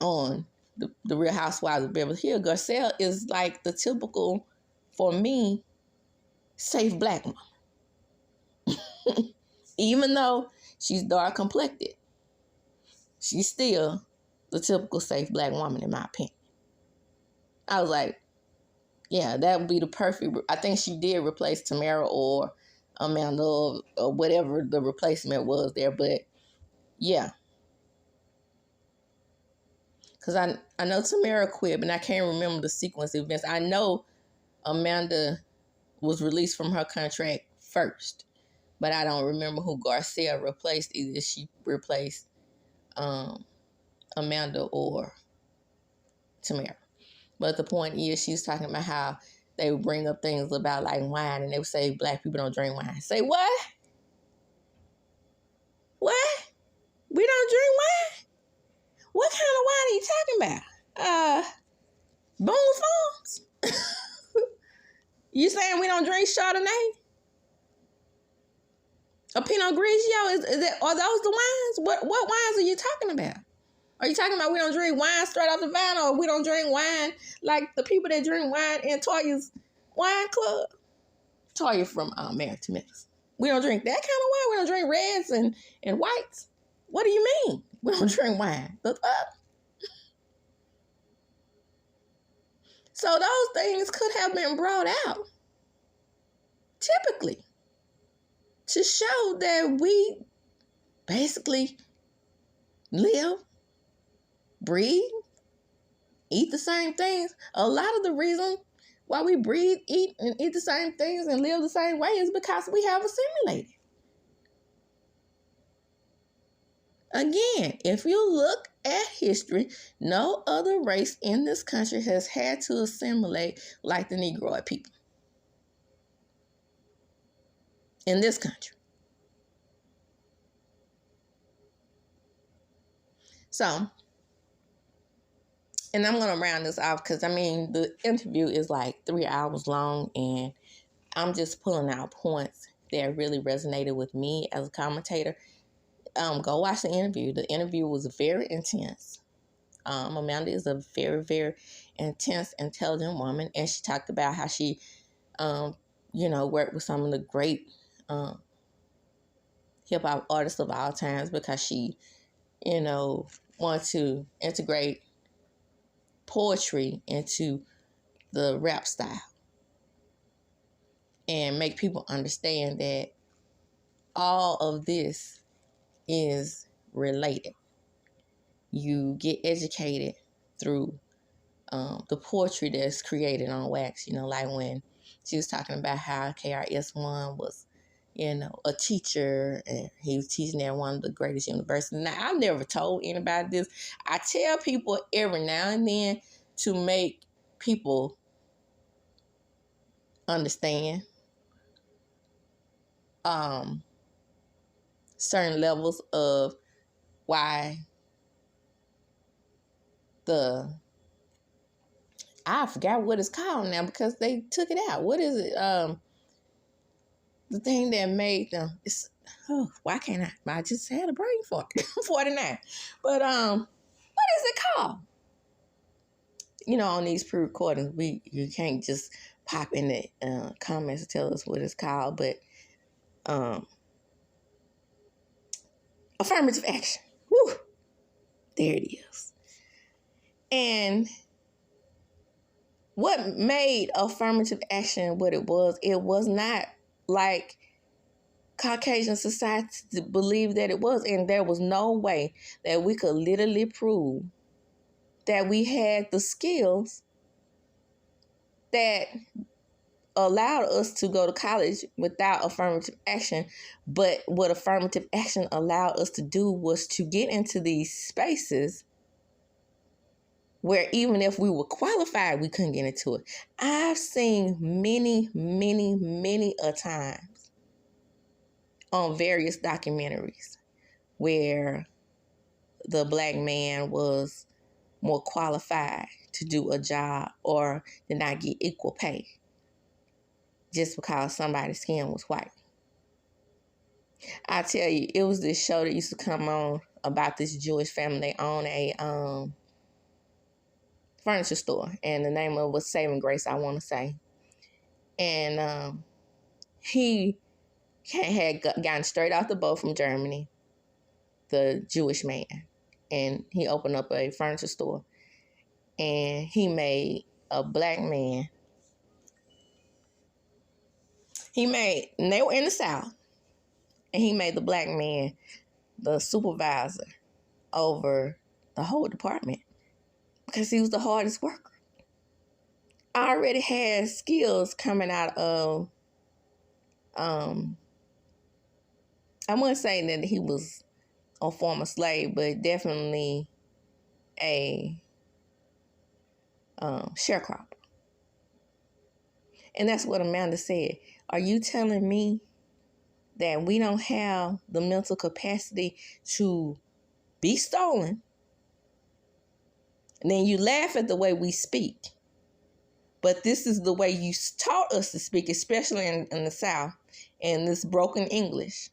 on the Real Housewives of Beverly Hills, Garcelle is like the typical, for me, safe Black woman. Even though she's dark complected, she's still the typical safe Black woman, in my opinion. I was like, yeah, that would be the perfect. I think she did replace Tamara or Amanda or whatever the replacement was there. But yeah, because I know Tamara quit, but I can't remember the sequence of events. I know Amanda was released from her contract first, but I don't remember who Garcelle replaced. Either she replaced Amanda or Tamara. But the point is, she's talking about how they would bring up things about like wine, and they would say Black people don't drink wine. Say what? What? We don't drink wine? What kind of wine are you talking about? Boone Farms? You saying we don't drink Chardonnay? A Pinot Grigio? Are those the wines? What wines are you talking about? Are you talking about we don't drink wine straight off the vine, or we don't drink wine like the people that drink wine in Toya's wine club? Toya from Married to Memphis. We don't drink that kind of wine. We don't drink reds and whites. What do you mean? We don't drink wine. So those things could have been brought out, typically, to show that we basically live, breathe, eat the same things. A lot of the reason why we breathe, eat, and eat the same things and live the same way is because we have assimilated. Again, if you look at history, no other race in this country has had to assimilate like the Negroid people in this country. So, and I'm going to round this off because, I mean, the interview is like 3 hours long, and I'm just pulling out points that really resonated with me as a commentator. Go watch the interview. The interview was very intense. Amanda is a very, very intense, intelligent woman, and she talked about how she, worked with some of the great hip-hop artists of all times because she, wanted to integrate poetry into the rap style and make people understand that all of this is related. You get educated through the poetry that's created on wax, like when she was talking about how KRS-One was, a teacher, and he was teaching at one of the greatest universities. Now, I've never told anybody this. I tell people every now and then to make people understand certain levels of why I forgot what it's called now because they took it out. What is it? The thing that made them, why can't I just had a brain fart. 49. But what is it called? On these pre-recordings, you can't just pop in the comments and tell us what it's called, but affirmative action. Woo! There it is. And what made affirmative action what it was not like Caucasian society believed that it was, and there was no way that we could literally prove that we had the skills that allowed us to go to college without affirmative action. But what affirmative action allowed us to do was to get into these spaces where even if we were qualified, we couldn't get into it. I've seen many, many, many a times on various documentaries where the black man was more qualified to do a job or did not get equal pay just because somebody's skin was white. I tell you, it was this show that used to come on about this Jewish family. They own a furniture store, and the name of it was Saving Grace, I want to say. And he had gotten straight off the boat from Germany, the Jewish man, and he opened up a furniture store, and he made a black man. And they were in the South, and he made the black man the supervisor over the whole department because he was the hardest worker. I already had skills coming out of, I wouldn't say that he was a former slave, but definitely a sharecropper. And that's what Amanda said. Are you telling me that we don't have the mental capacity to be stolen? And then you laugh at the way we speak. But this is the way you taught us to speak, especially in the South, and this broken English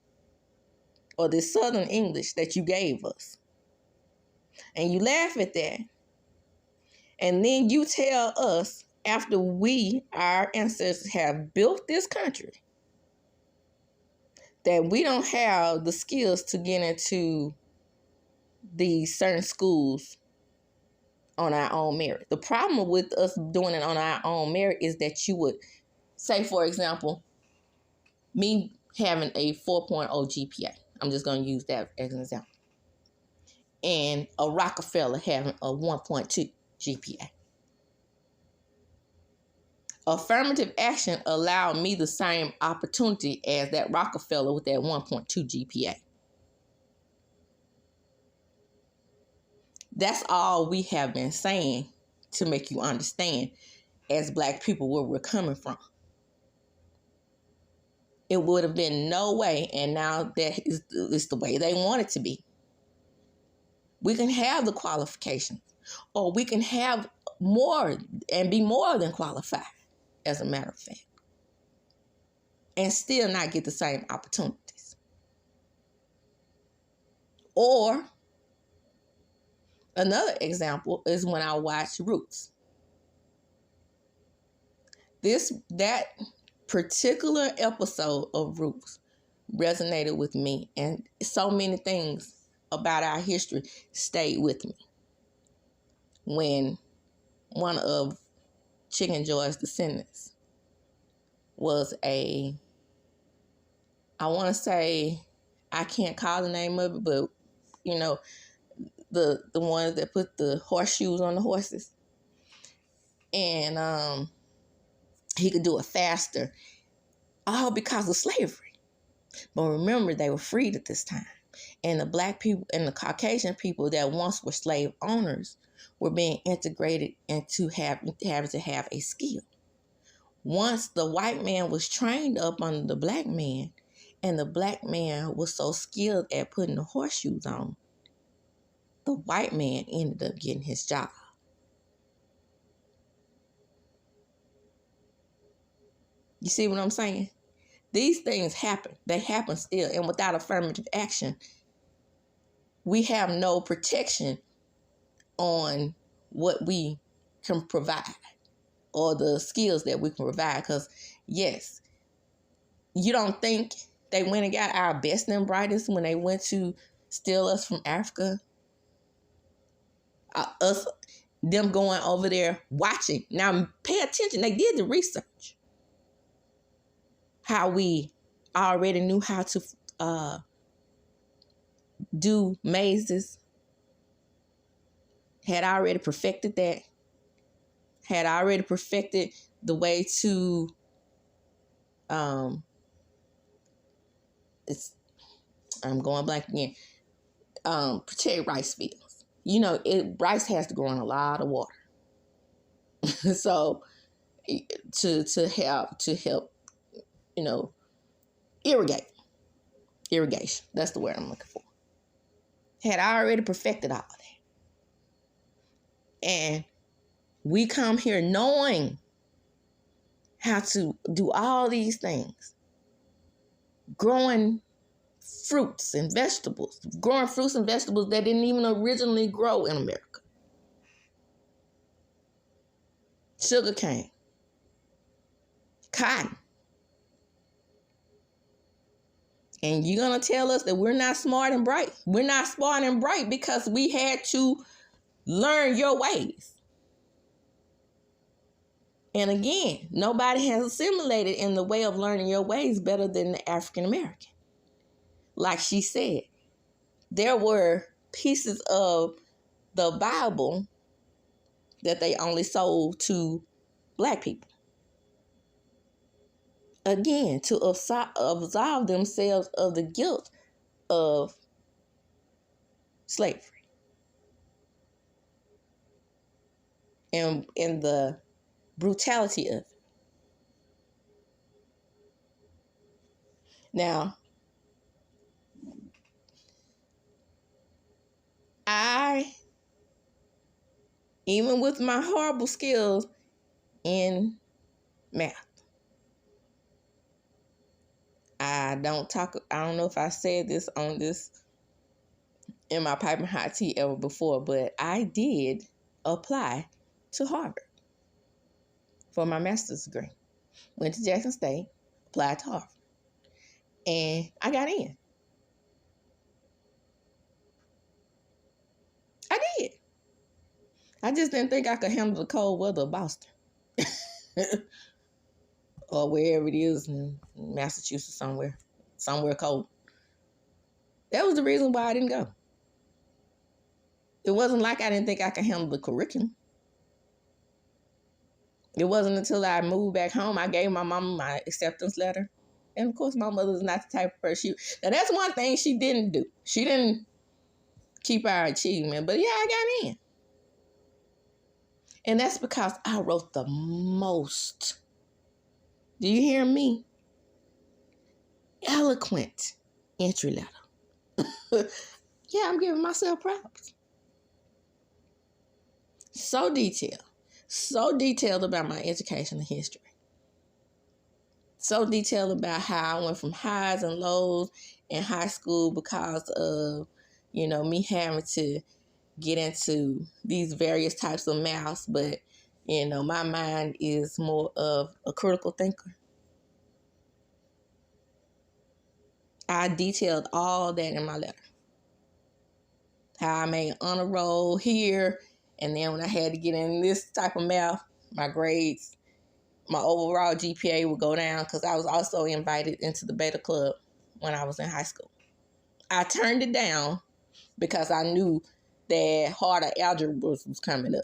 or this Southern English that you gave us. And you laugh at that. And then you tell us, after our ancestors have built this country, that we don't have the skills to get into these certain schools on our own merit. The problem with us doing it on our own merit is that you would say, for example, me having a 4.0 GPA. I'm just going to use that as an example. And a Rockefeller having a 1.2 GPA. Affirmative action allowed me the same opportunity as that Rockefeller with that 1.2 GPA. That's all we have been saying to make you understand as Black people where we're coming from. It would have been no way, and now that is the way they want it to be. We can have the qualifications, or we can have more and be more than qualified, as a matter of fact, and still not get the same opportunities. Or another example is when I watch Roots. That particular episode of Roots resonated with me, and so many things about our history stayed with me. When one of Chicken Joy's descendants was I want to say, I can't call the name of it, but you know, the ones that put the horseshoes on the horses, and he could do it faster, all because of slavery. But remember, they were freed at this time. And the Black people and the Caucasian people that once were slave owners were being integrated into having to have a skill. Once the white man was trained up under the Black man, and the Black man was so skilled at putting the horseshoes on, the white man ended up getting his job. You see what I'm saying? These things happen. They happen still. And without affirmative action, we have no protection on what we can provide or the skills that we can provide. Because, yes, you don't think they went and got our best and brightest when they went to steal us from Africa? Them going over there watching. Now, pay attention. They did the research. How we already knew how to do mazes. Had already perfected that. Had already perfected the way to I'm going blank again. Protect rice fields. You know, rice has to grow in a lot of water. So to help, you know, irrigation. That's the word I'm looking for. Had already perfected all of that. And we come here knowing how to do all these things. Growing fruits and vegetables that didn't even originally grow in America. Sugarcane, cotton. And you're going to tell us that we're not smart and bright. We're not smart and bright because we had to learn your ways. And again, nobody has assimilated in the way of learning your ways better than the African American. Like she said, there were pieces of the Bible that they only sold to Black people. Again, to absolve themselves of the guilt of slavery. And the brutality of it. Now, even with my horrible skills in math, I don't know if I said this on this in my piping hot tea ever before, but I did apply to Harvard for my master's degree. Went to Jackson State, applied to Harvard, and I got in. I did. I just didn't think I could handle the cold weather of Boston. Or wherever it is in Massachusetts, somewhere cold. That was the reason why I didn't go. It wasn't like I didn't think I could handle the curriculum. It wasn't until I moved back home, I gave my mom my acceptance letter. And of course, my mother's not the type of person. Now, that's one thing she didn't do. She didn't keep our achievement. But yeah, I got in. And that's because I wrote the most, do you hear me? Eloquent entry letter. Yeah, I'm giving myself props. So detailed about my education and history. So detailed about how I went from highs and lows in high school because of, me having to get into these various types of maths. But, my mind is more of a critical thinker. I detailed all that in my letter. How I made honor roll here. And then when I had to get in this type of math, my grades, my overall GPA would go down because I was also invited into the beta club when I was in high school. I turned it down because I knew that harder algebra was coming up.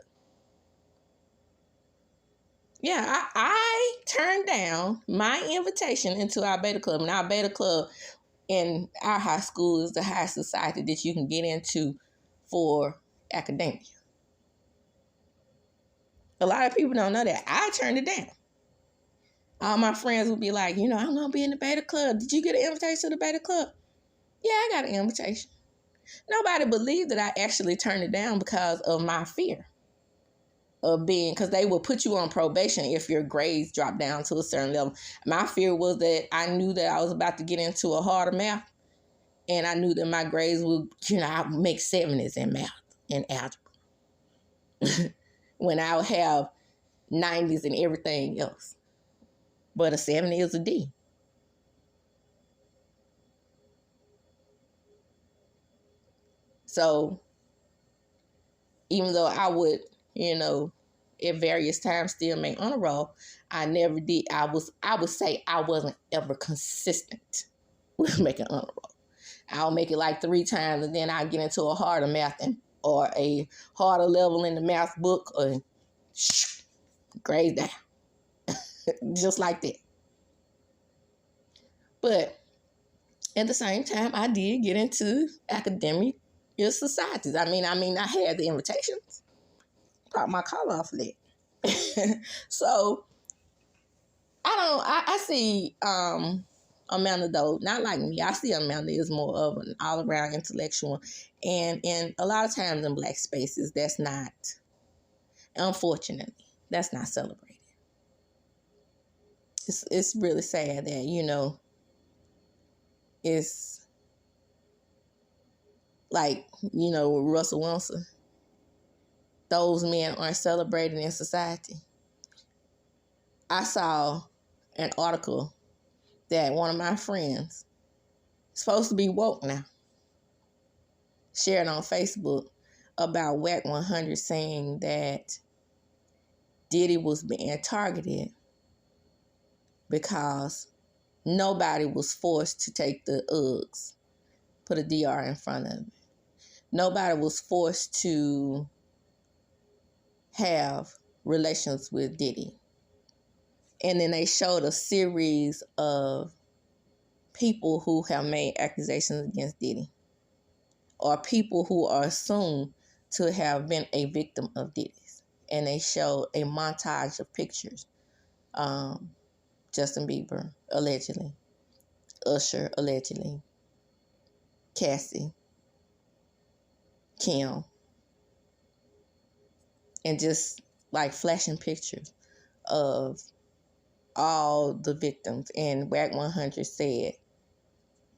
Yeah, I turned down my invitation into our beta club. And our beta club in our high school is the highest society that you can get into for academia. A lot of people don't know that. I turned it down. All my friends would be like, I'm going to be in the beta club. Did you get an invitation to the beta club? Yeah, I got an invitation. Nobody believed that I actually turned it down because of my fear of because they will put you on probation if your grades drop down to a certain level. My fear was that I knew that I was about to get into a harder math, and I knew that my grades would, I would make 70s in math and algebra when I would have 90s and everything else. But a 70 is a D. So even though I would, at various times still make honor roll, I never did. I would say I wasn't ever consistent with making honor roll. I'll make it like 3 times and then I'll get into a harder math or a harder level in the math book or grades down. Just like that. But at the same time, I did get into academic societies. I had the invitations. Pop my collar off of that. So I see Amanda, though, not like me. I see Amanda as more of an all-around intellectual. And a lot of times in Black spaces, that's not, unfortunately, that's not celebrated. It's really sad that, it's like, with Russell Wilson. Those men aren't celebrated in society. I saw an article that one of my friends, supposed to be woke now, shared on Facebook about WAC 100 saying that Diddy was being targeted because nobody was forced to take the Uggs, put a DR in front of it. Nobody was forced to have relations with Diddy. And then they showed a series of people who have made accusations against Diddy, or people who are assumed to have been a victim of Diddy's. And they show a montage of pictures. Justin Bieber, allegedly. Usher, allegedly. Cassie. Kim. And just like flashing pictures of all the victims. And WAC 100 said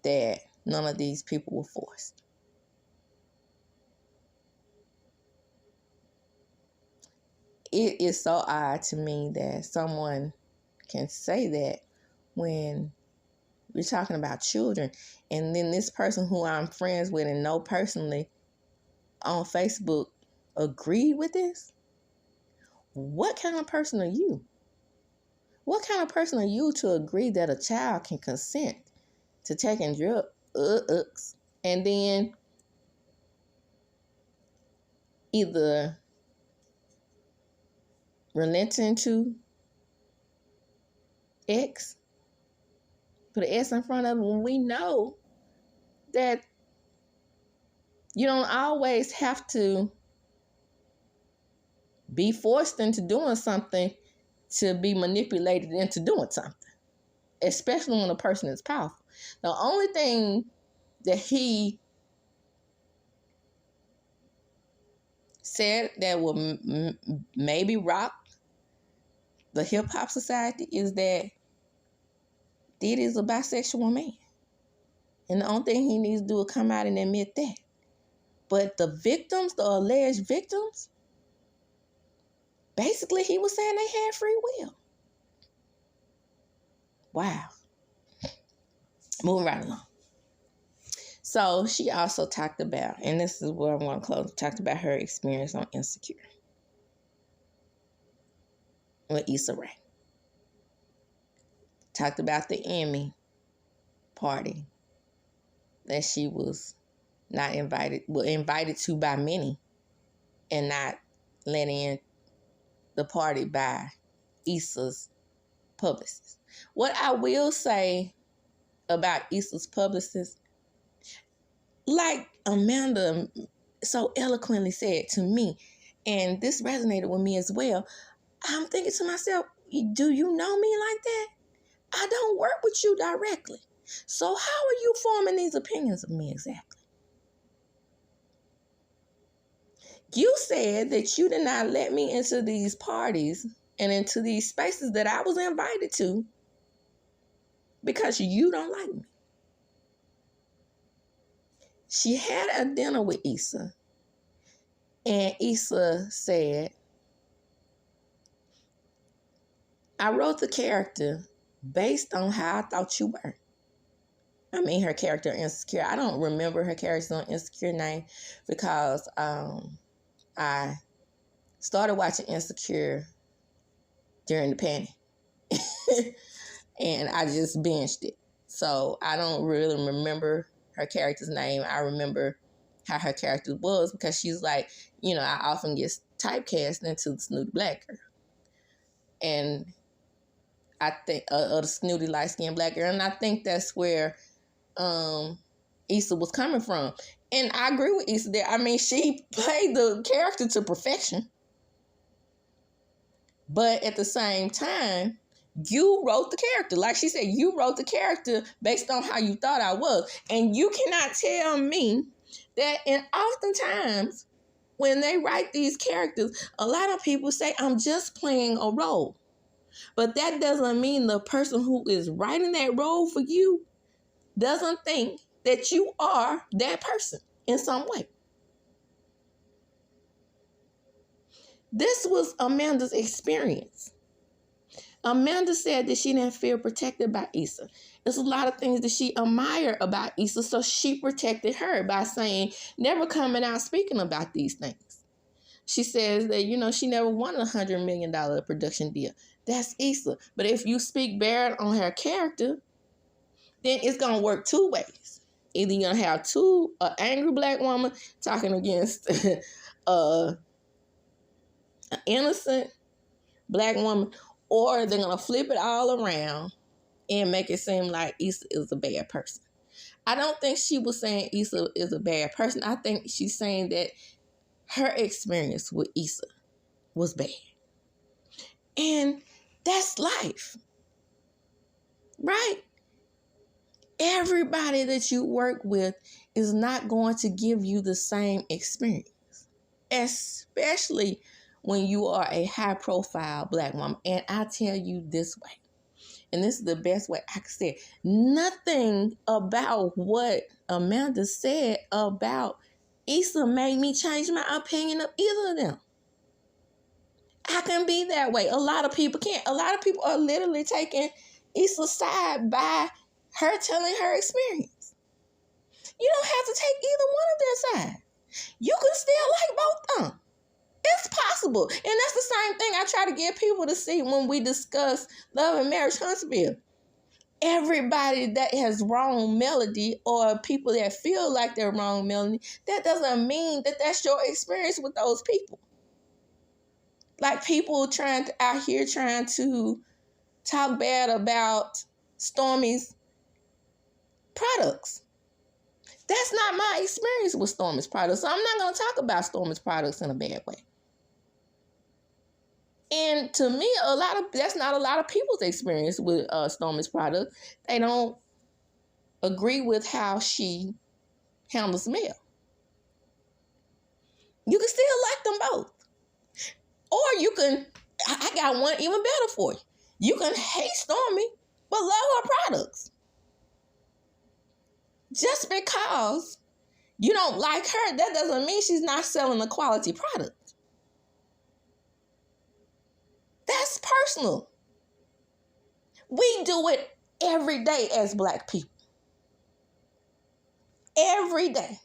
that none of these people were forced. it is so odd to me that someone can say that when we're talking about children. And then this person who I'm friends with and know personally on Facebook agreed with this. What kind of person are you? What kind of person are you to agree that a child can consent to taking drugs and then either relenting to X, put an S in front of it, when we know that you don't always have to be forced into doing something to be manipulated into doing something, especially when a person is powerful. The only thing that he said that will maybe rock the hip-hop society is that Diddy is a bisexual man. And the only thing he needs to do is come out and admit that. But the victims, the alleged victims, basically he was saying they had free will. Wow. Moving right along. So she also talked about, and this is where I want to close, talked about her experience on Insecure with Issa Rae. Talked about the Emmy party that she was not invited, well, invited to by many and not let in the party by Issa's publicist. What I will say about Issa's publicist, like Amanda so eloquently said to me, and this resonated with me as well, I'm thinking to myself, do you know me like that? I don't work with you directly. So how are you forming these opinions of me exactly? You said that you did not let me into these parties and into these spaces that I was invited to because you don't like me. She had a dinner with Issa, and Issa said, I wrote the character based on how I thought you were. I mean, her character Insecure. I don't remember her character on Insecure name because I started watching Insecure during the panic. And I just binged it. So I don't really remember her character's name. I remember how her character was because she's like, you know, I often get typecast into the snooty black girl. And I think, the snooty light-skinned black girl. And I think that's where Issa was coming from. And I agree with Issa there. I mean, she played the character to perfection. But at the same time, you wrote the character. Like she said, you wrote the character based on how you thought I was. And you cannot tell me that, and oftentimes when they write these characters, a lot of people say, I'm just playing a role. But that doesn't mean the person who is writing that role for you doesn't think that you are that person in some way. This was Amanda's experience. Amanda said that she didn't feel protected by Issa. There's a lot of things that she admired about Issa, so she protected her by saying, never coming out speaking about these things. She says that, you know, she never won a $100 million production deal. That's Issa. But if you speak bad on her character, then it's going to work two ways. Either you're going to have an angry black woman talking against an innocent black woman, or they're going to flip it all around and make it seem like Issa is a bad person. I don't think she was saying Issa is a bad person. I think she's saying that her experience with Issa was bad. And that's life, right? Everybody that you work with is not going to give you the same experience, especially when you are a high-profile black woman. And I tell you this way, and this is the best way I can say it, nothing about what Amanda said about Issa made me change my opinion of either of them. I can be that way. A lot of people can't. A lot of people are literally taking Issa's side by her telling her experience. You don't have to take either one of their sides. You can still like both of them. It's possible. And that's the same thing I try to get people to see when we discuss Love and Marriage Huntsville. Everybody that has wrong melody or people that feel like they're wrong melody, that doesn't mean that that's your experience with those people. Like people out here trying to talk bad about Stormi's products. That's not my experience with Stormi's products. So I'm not going to talk about Stormi's products in a bad way. And to me, that's not a lot of people's experience with Stormi's product. They don't agree with how she handles Mel. You can still like them both. Or you can, I got one even better for you. You can hate Stormi, but love her products. Just because you don't like her, that doesn't mean she's not selling a quality product. That's personal. We do it every day as Black people. Every day.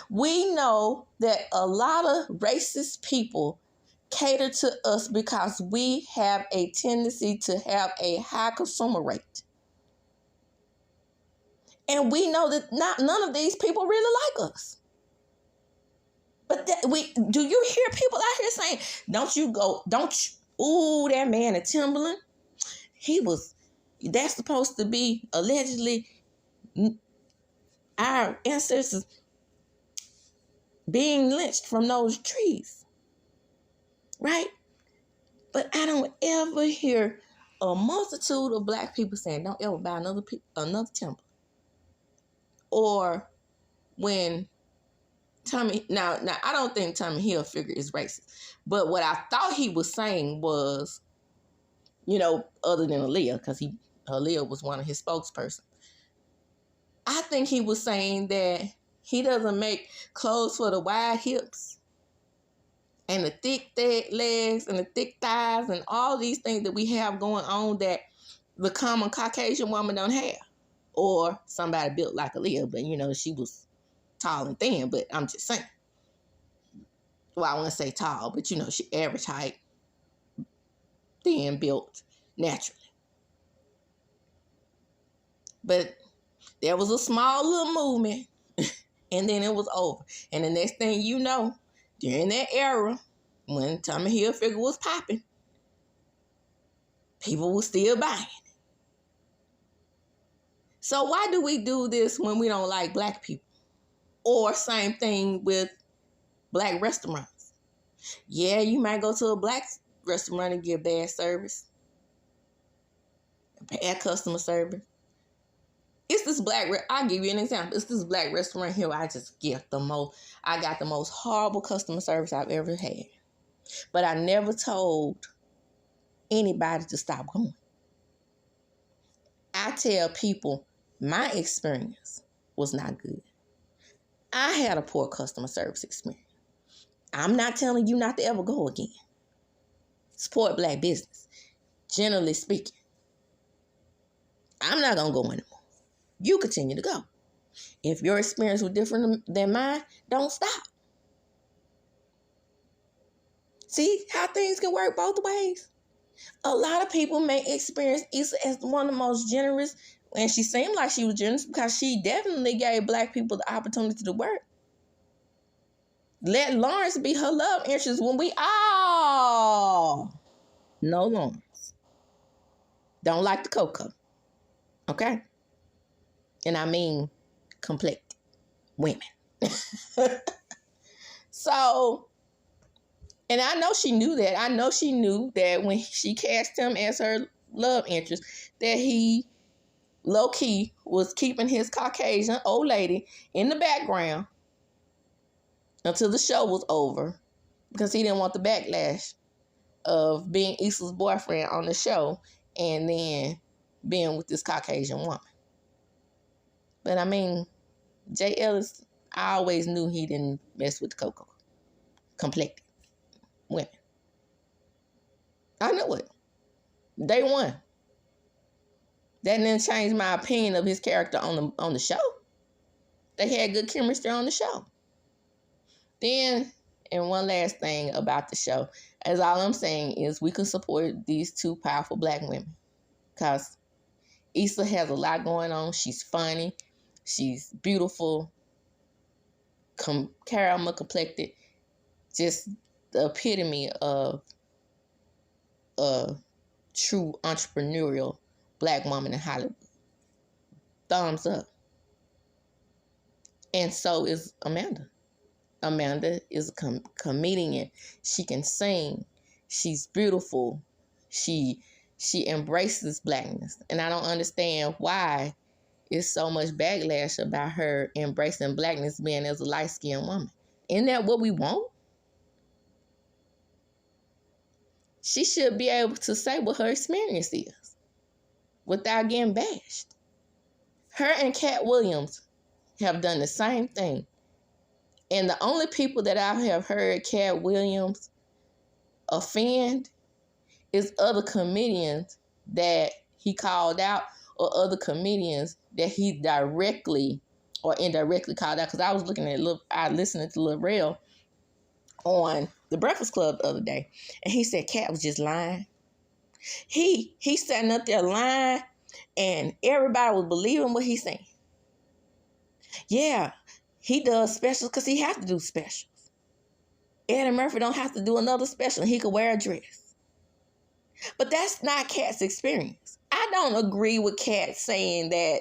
We know that a lot of racist people cater to us because we have a tendency to have a high consumer rate. And we know that none of these people really like us. But do you hear people out here saying, ooh, that man at Timberland, that's supposed to be allegedly our ancestors being lynched from those trees. Right? But I don't ever hear a multitude of Black people saying, don't ever buy another Timberland. Or when now I don't think Tommy Hilfiger is racist. But what I thought he was saying was, other than Aaliyah, because Aaliyah was one of his spokespersons. I think he was saying that he doesn't make clothes for the wide hips and the thick legs and the thick thighs and all these things that we have going on that the common Caucasian woman don't have. Or somebody built like Aaliyah, but she was tall and thin, but I'm just saying. Well, I wouldn't say tall, but she average height, thin, built, naturally. But there was a small little movement, and then it was over. And the next thing you know, during that era, when Tommy Hilfiger was popping, people were still buying. So why do we do this when we don't like Black people? Or same thing with Black restaurants. Yeah, you might go to a Black restaurant and get bad service, bad customer service. It's this I'll give you an example. It's this Black restaurant here. I got the most horrible customer service I've ever had. But I never told anybody to stop going. I tell people my experience was not good. I had a poor customer service experience. I'm not telling you not to ever go again. Support Black business, generally speaking. I'm not going to go anymore. You continue to go. If your experience was different than mine, don't stop. See how things can work both ways? A lot of people may experience Issa as one of the most generous, and she seemed like she was generous because she definitely gave Black people the opportunity to work. Let Lawrence be her love interest when we all know Lawrence. Don't like the cocoa. Okay? And I mean complected women. So, and I know she knew that. I know she knew that when she cast him as her love interest, that he low-key was keeping his Caucasian old lady in the background until the show was over, because he didn't want the backlash of being Issa's boyfriend on the show and then being with this Caucasian woman. But I mean, Jay Ellis, I always knew he didn't mess with the cocoa. Complected women. I knew it. Day one. That didn't change my opinion of his character on the show. They had good chemistry on the show. Then, and one last thing about the show, as all I'm saying is we can support these two powerful black women. Because Issa has a lot going on. She's funny. She's beautiful. Caramel complected. Just the epitome of a true entrepreneurial black woman in Hollywood. Thumbs up. And so is Amanda. Amanda is a comedian. She can sing. She's beautiful. She embraces blackness. And I don't understand why it's so much backlash about her embracing blackness being as a light-skinned woman. Isn't that what we want? She should be able to say what her experience is without getting bashed. Her and Cat Williams have done the same thing. And the only people that I have heard Cat Williams offend is other comedians that he called out or other comedians that he directly or indirectly called out. Because I was listening to Lil Rel on The Breakfast Club the other day, and he said Cat was just lying. He standing up there lying, and everybody was believing what he's saying. Yeah, he does specials because he has to do specials. Eddie Murphy don't have to do another special. He could wear a dress. But that's not Cat's experience. I don't agree with Cat saying that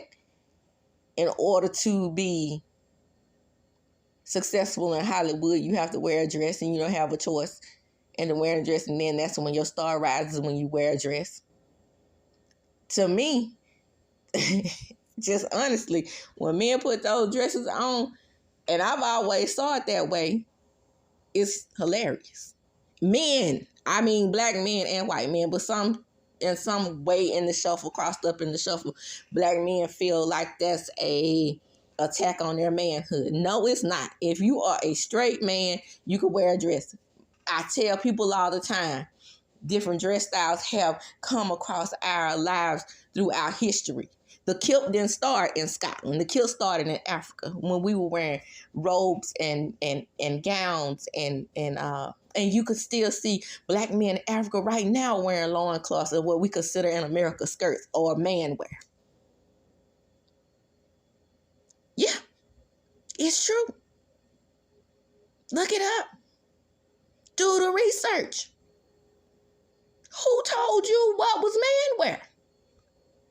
in order to be successful in Hollywood, you have to wear a dress and you don't have a choice in the wearing a dress, and then that's when your star rises when you wear a dress. To me, just honestly, when men put those dresses on, and I've always saw it that way, it's hilarious. Men, I mean black men and white men, but in some way in the shuffle, crossed up in the shuffle, black men feel like that's a attack on their manhood. No, it's not. If you are a straight man, you can wear a dress. I tell people all the time, different dress styles have come across our lives throughout history. The kilt didn't start in Scotland. The kilt started in Africa when we were wearing robes and gowns and you could still see black men in Africa right now wearing loincloths of what we consider in America skirts or man wear. Yeah, it's true. Look it up. Do the research. Who told you what was man wear?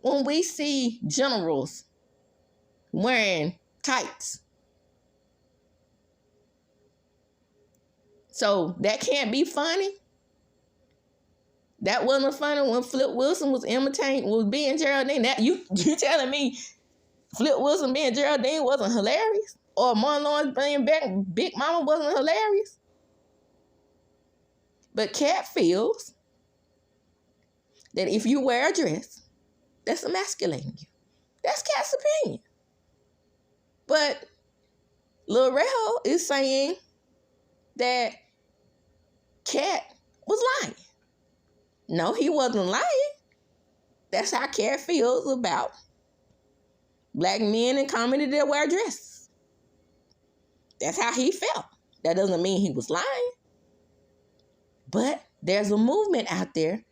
When we see generals wearing tights. So that can't be funny. That wasn't funny when Flip Wilson was being Geraldine. That you telling me Flip Wilson being Geraldine wasn't hilarious? Or Martin Lawrence being Big Mama wasn't hilarious? But Cat feels that if you wear a dress, that's emasculating you. That's Cat's opinion. But Lil Rel is saying that Cat was lying. No, he wasn't lying. That's how Cat feels about black men in comedy that wear dresses. That's how he felt. That doesn't mean he was lying. But there's a movement out there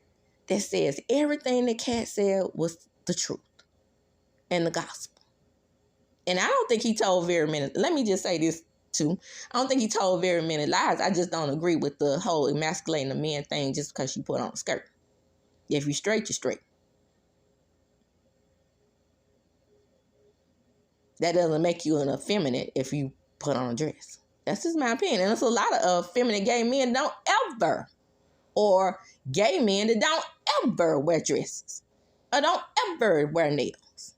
that says everything that Cat said was the truth and the gospel. And I don't think he told very many. Let me just say this too. I don't think he told very many lies. I just don't agree with the whole emasculating the men thing just because you put on a skirt. If you're straight, you're straight. That doesn't make you an effeminate if you put on a dress. That's just my opinion. And there's a lot of effeminate gay men don't ever, or gay men that don't ever wear dresses or don't ever wear nails.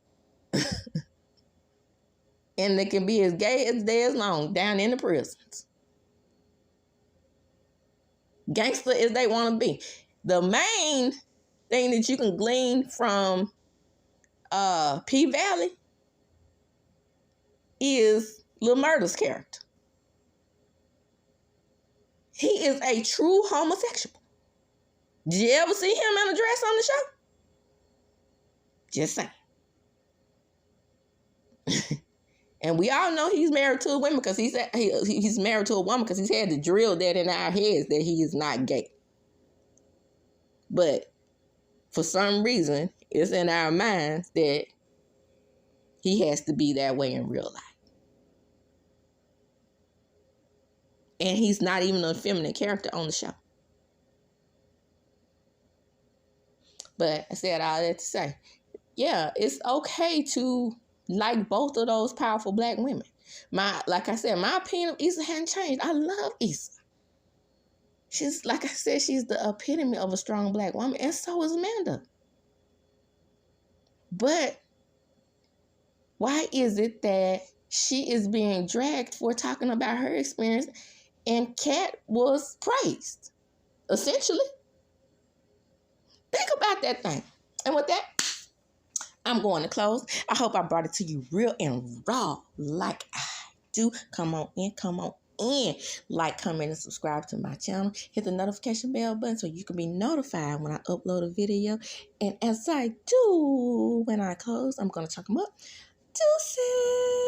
And they can be as gay as day is long down in the prisons. Gangster as they want to be. The main thing that you can glean from P-Valley is Lil Murda's character. He is a true homosexual. Did you ever see him in a dress on the show? Just saying. And we all know he's married to a woman because he's married to a woman because he's had to drill that in our heads that he is not gay. But for some reason, it's in our minds that he has to be that way in real life. And he's not even a feminine character on the show. But I said all that to say, yeah, it's okay to like both of those powerful black women. Like I said, my opinion of Issa hadn't changed. I love Issa. She's, like I said, she's the epitome of a strong black woman, and so is Amanda. But why is it that she is being dragged for talking about her experience and Kat was praised? Essentially. Think about that thing. And with that, I'm going to close. I hope I brought it to you real and raw like I do. Come on in. Like, comment, and subscribe to my channel. Hit the notification bell button so you can be notified when I upload a video. And as I do when I close, I'm going to talk them up. Deuces.